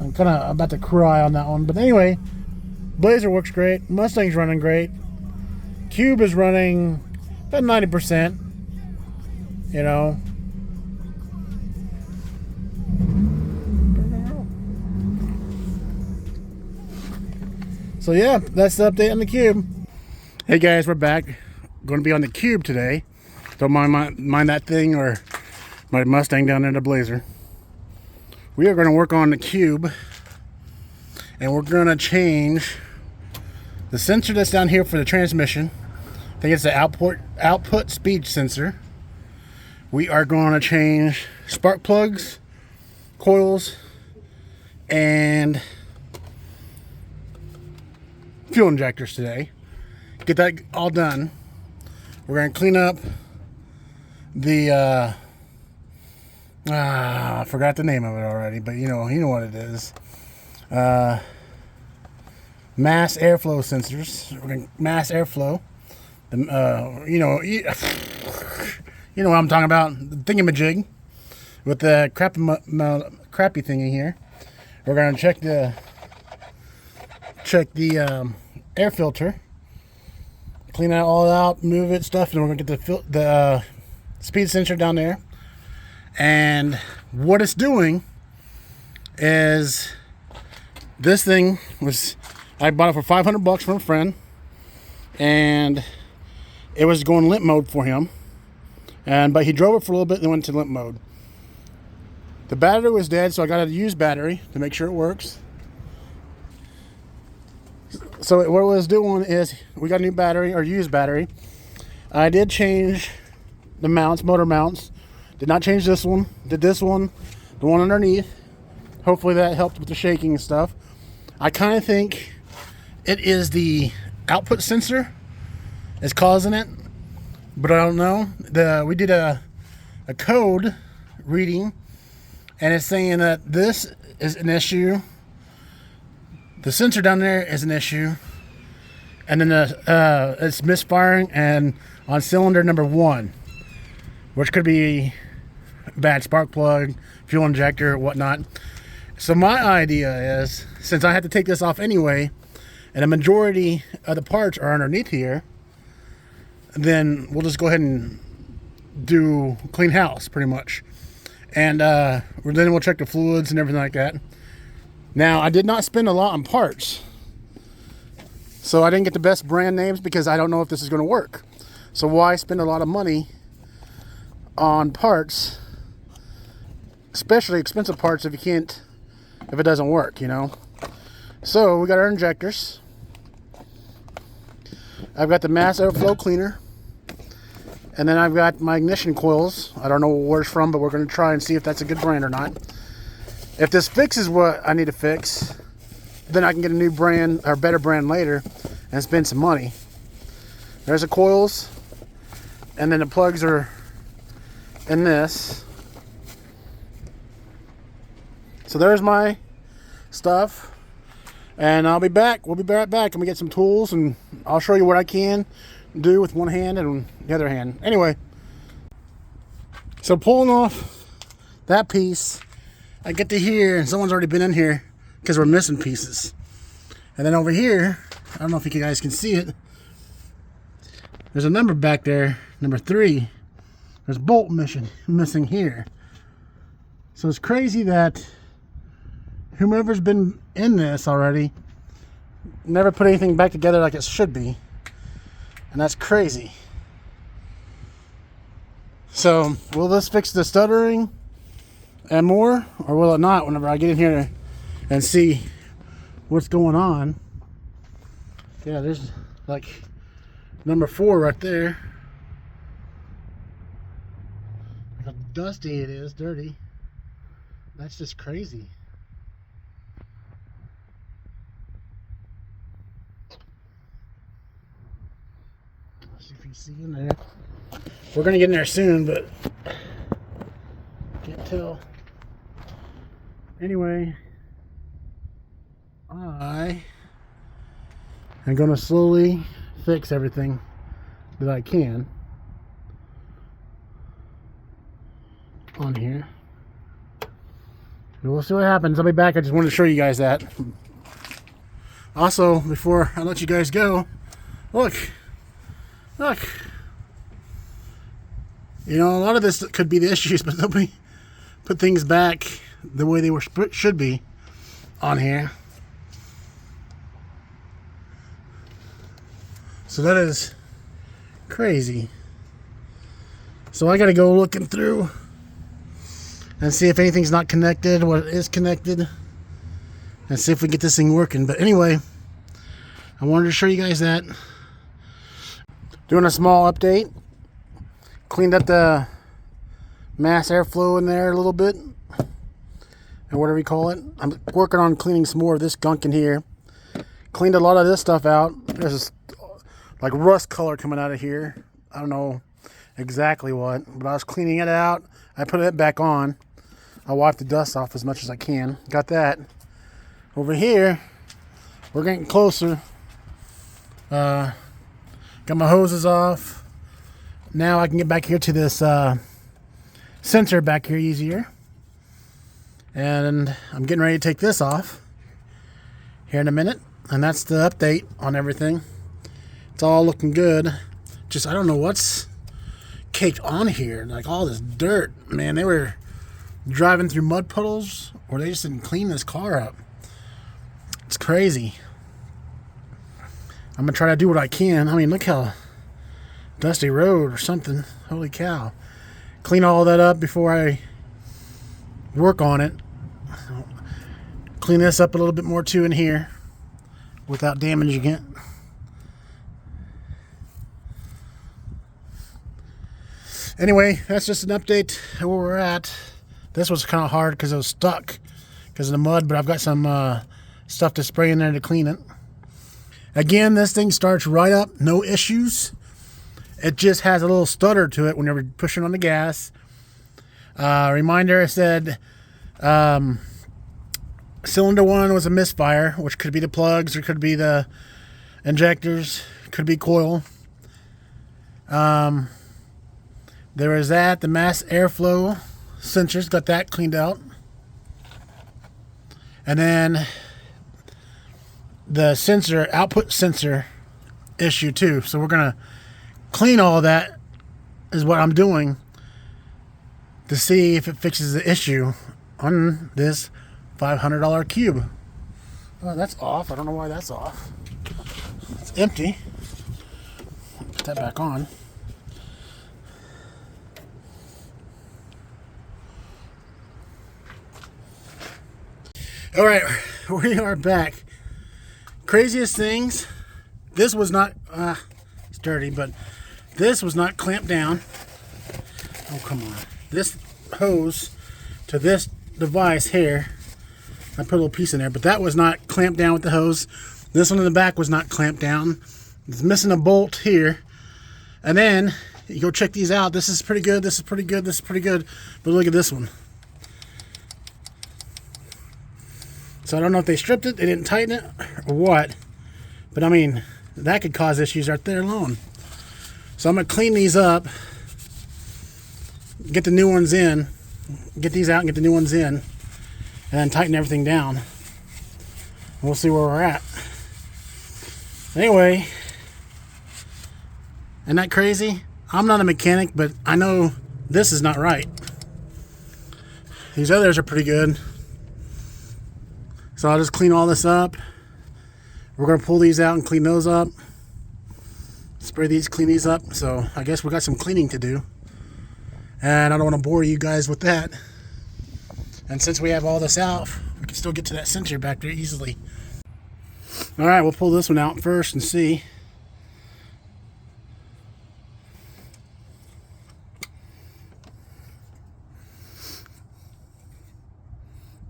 I'm kind of about to cry on that one. But anyway, Blazer works great. Mustang's running great. Cube is running about 90%. So yeah, that's the update on the Cube. Hey guys, we're back. Going to be on the Cube today. Don't mind that thing or my Mustang down there in the Blazer. We are going to work on the Cube, and we're going to change the sensor that's down here for the transmission. I think it's the output speed sensor. We are going to change spark plugs, coils, and fuel injectors today. Get that all done. We're going to clean up the I forgot the name of it already, but you know what it is. Mass airflow sensors. We're going to mass airflow. You know what I'm talking about. The thingamajig with the crappy thing in here. We're going to check the air filter, clean that all out, move it, stuff, and we're going to get the speed sensor down there. And what it's doing is, this thing was, I bought it for $500 from a friend, and it was going limp mode for him. But he drove it for a little bit and then went to limp mode. The battery was dead, so I got a used battery to make sure it works. So what it was doing is, we got a new battery, or used battery. I did change the mounts, motor mounts. Did not change this one. Did this one, the one underneath. Hopefully that helped with the shaking and stuff. I kind of think it is the output sensor is causing it, but I don't know. We did a code reading, and it's saying that this is an issue. The sensor down there is an issue, and then it's misfiring and on cylinder number 1, which could be bad spark plug, fuel injector, whatnot. So my idea is, since I had to take this off anyway, and a majority of the parts are underneath here, then we'll just go ahead and do clean house pretty much. And then we'll check the fluids and everything like that. Now, I did not spend a lot on parts, so I didn't get the best brand names because I don't know if this is going to work. So why spend a lot of money on parts, especially expensive parts, if it doesn't work, you know? So we got our injectors. I've got the mass airflow cleaner, and then I've got my ignition coils. I don't know where it's from, but we're going to try and see if that's a good brand or not. If this fixes what I need to fix, then I can get a new brand or better brand later and spend some money. There's the coils, and then the plugs are in this. So there's my stuff, and I'll be back. We'll be right back, and we get some tools, and I'll show you what I can do with one hand and the other hand. Anyway, so pulling off that piece, I get to here, and someone's already been in here because we're missing pieces. And then over here, I don't know if you guys can see it, there's a number back there, number 3. There's a bolt missing here. So it's crazy that whomever's been in this already never put anything back together like it should be. And that's crazy. So will this fix the stuttering and more, or will it not whenever I get in here and see what's going on? Yeah, there's like number 4 right there. Look how dusty it is, dirty. That's just crazy. Let's see if you can see in there. We're gonna get in there soon, but can't tell. Anyway, I am gonna slowly fix everything that I can on here. We'll see what happens. I'll be back. I just wanted to show you guys that. Also, before I let you guys go, look. You know, a lot of this could be the issues, but nobody put things back the way they should be on here. So that is crazy. So I gotta go looking through and see if anything's not connected, what is connected, and see if we get this thing working. But anyway, I wanted to show you guys that. Doing a small update. Cleaned up the mass airflow in there a little bit, and whatever you call it. I'm working on cleaning some more of this gunk in here. Cleaned a lot of this stuff out. There's this like rust color coming out of here. I don't know exactly what, but I was cleaning it out. I put it back on. I wiped the dust off as much as I can. Got that. Over here, we're getting closer. Got my hoses off. Now I can get back here to this sensor back here easier. And I'm getting ready to take this off here in a minute. And that's the update on everything. It's all looking good. Just, I don't know what's caked on here. Like all this dirt. Man, they were driving through mud puddles, or they just didn't clean this car up. It's crazy. I'm going to try to do what I can. I mean, look how dusty road or something. Holy cow. Clean all that up before I work on it. Clean this up a little bit more too in here without damaging it. Anyway, that's just an update of where we're at. This was kind of hard because it was stuck because of the mud, but I've got some stuff to spray in there to clean it. Again, this thing starts right up, no issues. It just has a little stutter to it whenever you're pushing on the gas. Reminder, I said cylinder 1 was a misfire, which could be the plugs or could be the injectors, could be coil. There was that, the mass airflow sensors, got that cleaned out. And then the sensor, output sensor issue too. So we're going to clean all that is what I'm doing to see if it fixes the issue on this $500 cube. Oh, that's off. I don't know why that's off. It's empty. Put that back on. All right, we are back. Craziest things. This was not, it's dirty, but this was not clamped down. Oh, come on. This hose to this device here, I put a little piece in there, but that was not clamped down with the hose. This one in the back was not clamped down. It's missing a bolt here. And then you go check these out. This is pretty good. This is pretty good. This is pretty good. But look at this one. So I don't know if they stripped it, they didn't tighten it, or what. But I mean, that could cause issues right there alone. So I'm going to clean these up, get the new ones in, get these out and get the new ones in, and then tighten everything down. And we'll see where we're at. Anyway, isn't that crazy? I'm not a mechanic, but I know this is not right. These others are pretty good. So I'll just clean all this up. We're going to pull these out and clean those up. Spray these, clean these up. So I guess we got some cleaning to do. And I don't want to bore you guys with that. And since we have all this out, we can still get to that sensor back there easily. All right, we'll pull this one out first and see.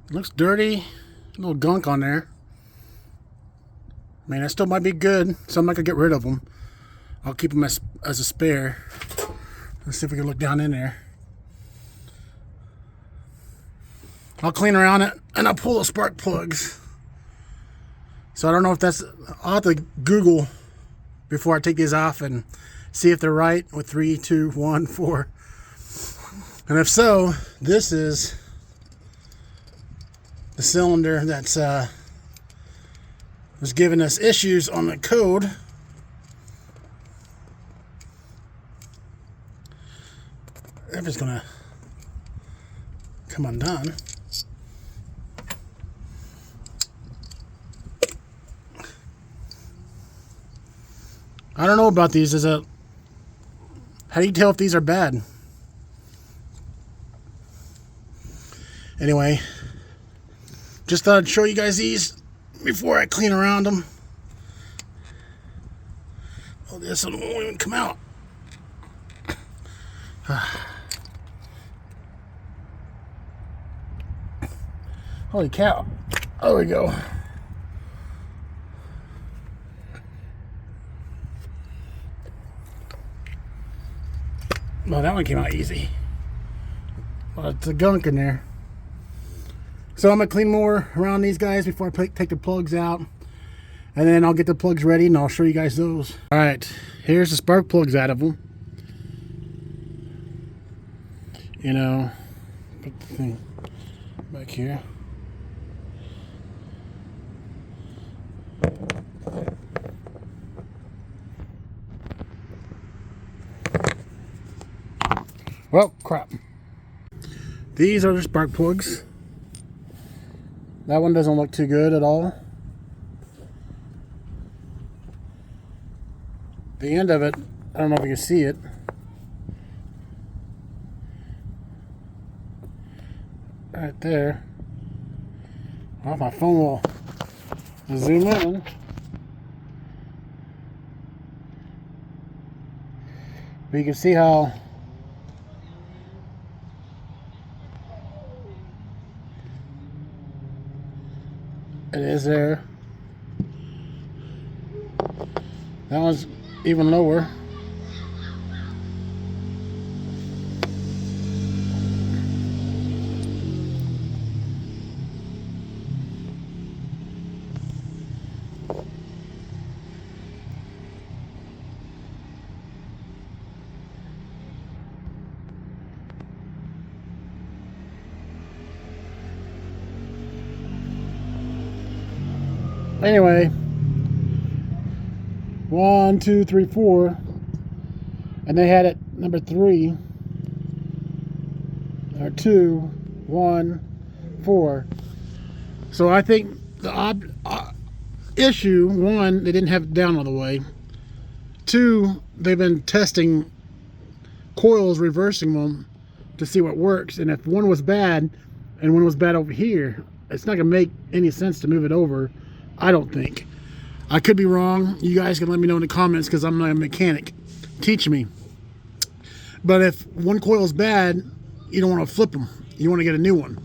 It looks dirty. A little gunk on there. I mean, that still might be good, so I'm not going to get rid of them. I'll keep them as a spare. Let's see if we can look down in there. I'll clean around it, and I'll pull the spark plugs. So I don't know if that's... I'll have to Google before I take these off and see if they're right with 3, 2, 1, 4. And if so, this is the cylinder that's was giving us issues on the code. If it's gonna come undone. I don't know about these. How do you tell if these are bad? Anyway, just thought I'd show you guys these before I clean around them. Oh, this one won't even come out. Holy cow. There we go. Well, that one came out easy. Well, it's a gunk in there. So I'm going to clean more around these guys before I take the plugs out. And then I'll get the plugs ready and I'll show you guys those. Alright, here's the spark plugs out of them. You know, put the thing back here. Well, crap. These are the spark plugs. That one doesn't look too good at all. The end of it, I don't know if you can see it. Right there. Well, my phone will zoom in. But you can see how it is there. That one's even lower. Anyway, 1, 2, 3, 4, and they had it number 3, or 2, 1, 4. So I think the issue, 1, they didn't have it down all the way. 2, they've been testing coils, reversing them to see what works. And if one was bad and one was bad over here, it's not gonna make any sense to move it over. I don't think. I could be wrong. You guys can let me know in the comments because I'm not a mechanic. Teach me. But if one coil is bad, you don't want to flip them. You want to get a new one.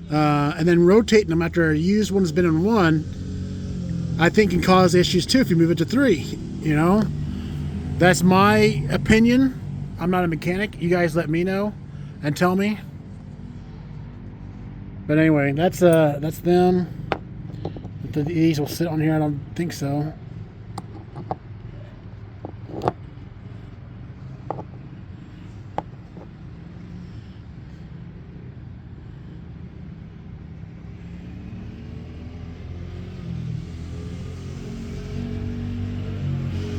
And then rotating them after a used one's been in 1, I think can cause issues too if you move it to 3. You know? That's my opinion. I'm not a mechanic. You guys let me know and tell me. But anyway, that's them. These will sit on here. I don't think so.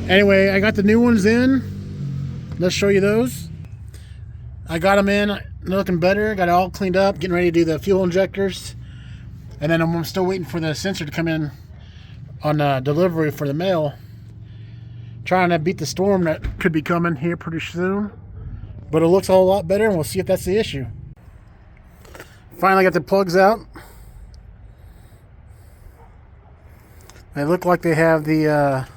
Anyway, I got the new ones in. Let's show you those. I got them in, looking better. Got it all cleaned up, getting ready to do the fuel injectors. And then I'm still waiting for the sensor to come in on delivery for the mail. Trying to beat the storm that could be coming here pretty soon. But it looks a whole lot better, and we'll see if that's the issue. Finally got the plugs out. They look like they have the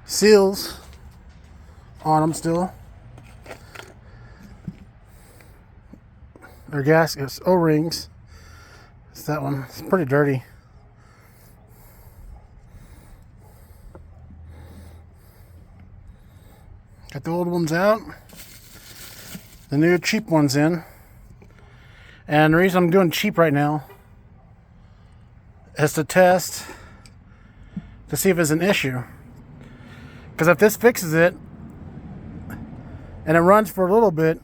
seals on them still. They're gaskets, O-rings. It's that one. It's pretty dirty. Got the old ones out. The new cheap ones in. And the reason I'm doing cheap right now is to test to see if it's an issue. Because if this fixes it and it runs for a little bit,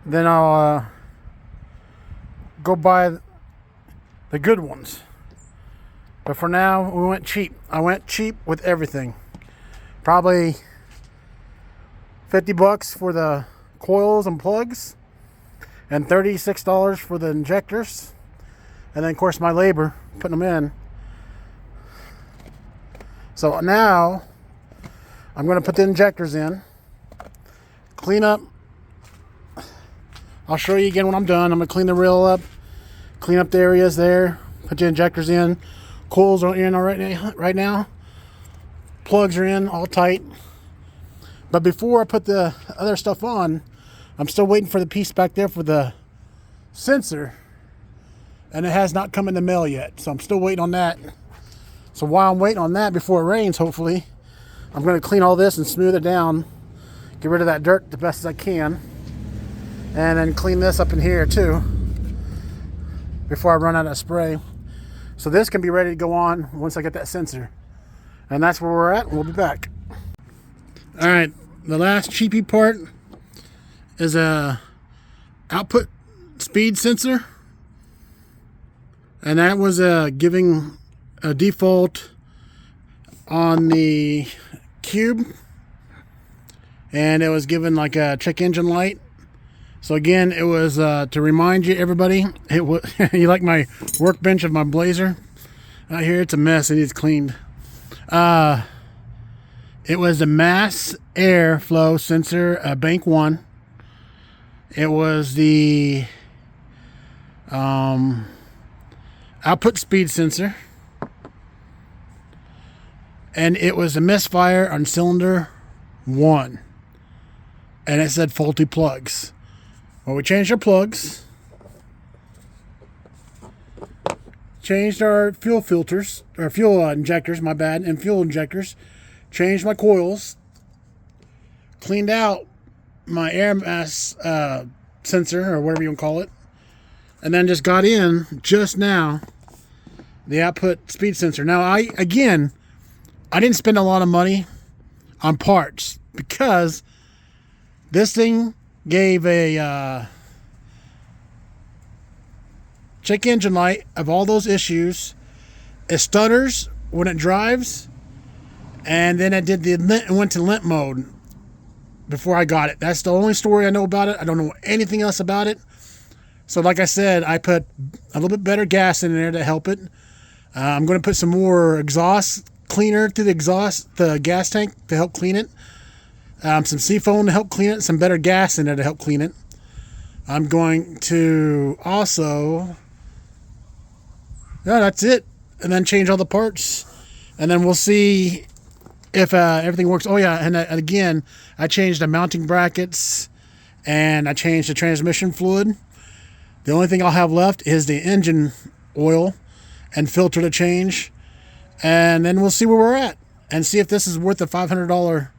then I'll go buy the good ones. But for now, we went cheap. I went cheap with everything. Probably $50 for the coils and plugs, and $36 for the injectors, and then of course my labor putting them in. So now I'm going to put the injectors in, clean up. I'll show you again when I'm done. I'm going to clean the reel up, clean up the areas there, put the injectors in. Coils are in right now. Plugs are in, all tight. But before I put the other stuff on, I'm still waiting for the piece back there for the sensor. And it has not come in the mail yet. So I'm still waiting on that. So while I'm waiting on that, before it rains, hopefully, I'm going to clean all this and smooth it down. Get rid of that dirt the best as I can. And then clean this up in here too, before I run out of spray. So this can be ready to go on once I get that sensor. And that's where we're at. We'll be back. All right, the last cheapy part is a output speed sensor. And that was giving a default on the Cube. And it was given like a check engine light. So again, it was to remind you, everybody, it was you like my workbench of my Blazer out here? It's a mess. It needs cleaned. It was a mass airflow sensor, bank 1. It was the output speed sensor, and it was a misfire on cylinder 1, and it said faulty plugs. Well, we changed our plugs, changed our fuel filters, or fuel injectors, my bad, and fuel injectors, changed my coils, cleaned out my air mass sensor, or whatever you want to call it, and then just got in just now the output speed sensor. Now, I didn't spend a lot of money on parts because this thing gave a check engine light of all those issues. It stutters when it drives, and then it went to limp mode before I got it. That's the only story I know about it. I don't know anything else about it. So like I said, I put a little bit better gas in there to help it. I'm going to put some more exhaust cleaner to the gas tank to help clean it. Some seafoam to help clean it. Some better gas in there to help clean it. I'm going to also... Yeah, that's it. And then change all the parts. And then we'll see if everything works. Oh yeah, and again, I changed the mounting brackets. And I changed the transmission fluid. The only thing I'll have left is the engine oil and filter to change. And then we'll see where we're at. And see if this is worth the $500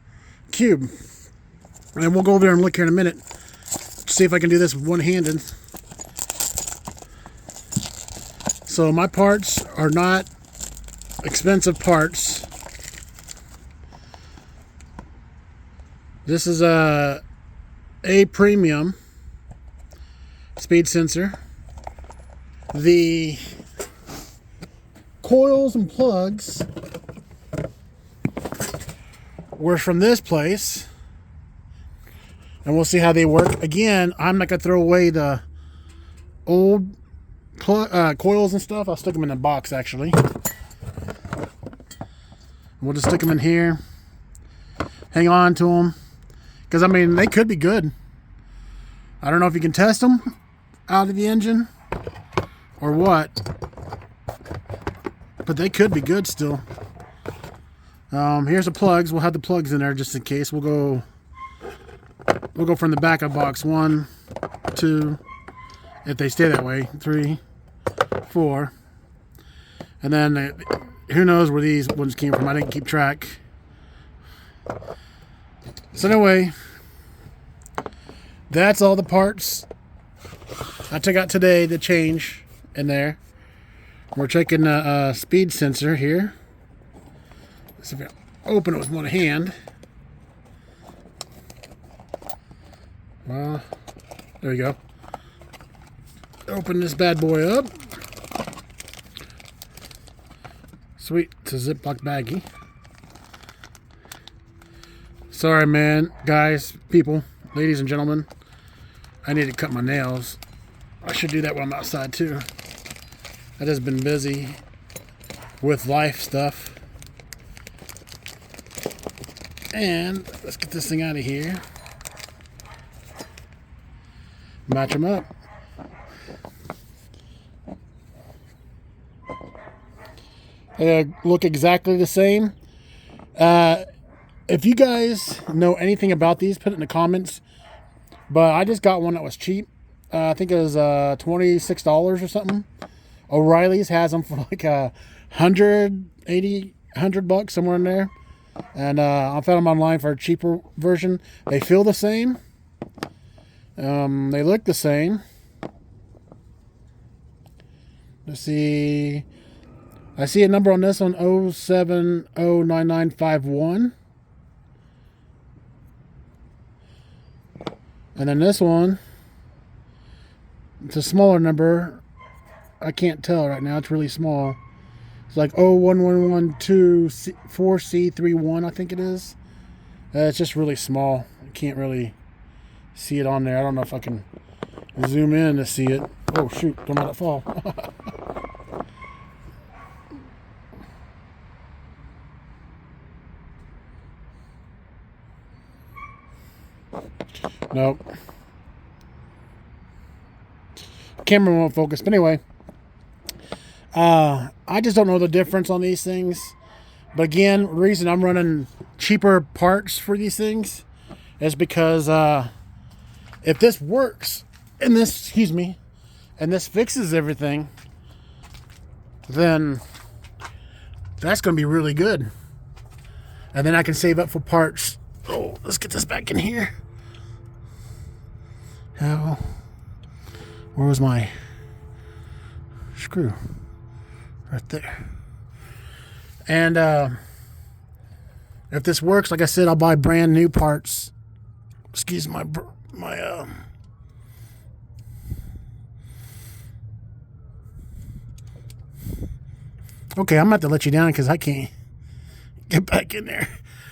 Cube. And we'll go over there and look here in a minute. See if I can do this one-handed. So my parts are not expensive parts. This is a premium speed sensor. The coils and plugs were from this place, and we'll see how they work. Again, I'm not gonna throw away the old coils and stuff. I'll stick them in a box actually. We'll just stick them in here, hang on to them, because I mean they could be good. I don't know if you can test them out of the engine or what, but they could be good still. Here's the plugs. We'll have the plugs in there just in case. We'll go from the back of box. 1, 2, if they stay that way. 3, 4, and then who knows where these ones came from. I didn't keep track. So anyway, that's all the parts I took out today to change in there. We're checking a speed sensor here. Let's see if I open it with one hand. Well, there we go. Open this bad boy up. Sweet, it's a Ziploc baggie. Sorry, man, guys, people, ladies and gentlemen. I need to cut my nails. I should do that when I'm outside too. I've just been busy with life stuff. And let's get this thing out of here. Match them up. They look exactly the same. If you guys know anything about these, put it in the comments. But I just got one that was cheap. I think it was $26 or something. O'Reilly's has them for like $100 somewhere in there. And I found them online for a cheaper version. They feel the same. They look the same. Let's see. I see a number on this one, 0709951. And then this one, it's a smaller number. I can't tell right now. It's really small. It's like 01112-4C31, I think it is. It's just really small. I can't really see it on there. I don't know if I can zoom in to see it. Oh, shoot. Don't let it fall. Nope. Camera won't focus. But anyway, I just don't know the difference on these things. But again, the reason I'm running cheaper parts for these things is because if this works and this, and this fixes everything, then that's going to be really good. And then I can save up for parts. Oh, let's get this back in here. How? Where was my screw? Right there. And if this works, like I said, I'll buy brand new parts. Excuse my Okay, I'm about to let you down because I can't get back in there.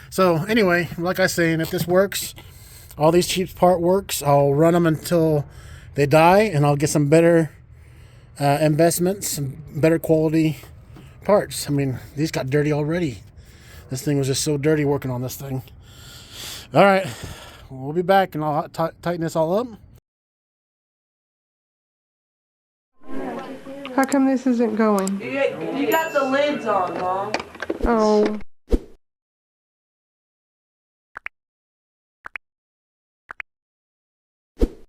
So anyway, like I say, and if this works, all these cheap part works, I'll run them until they die, and I'll get some better investments, some better quality parts. I mean, these got dirty already. This thing was just so dirty working on this thing. All right, we'll be back, and I'll tighten this all up. How come this isn't going? You got the lids on, Mom. Oh.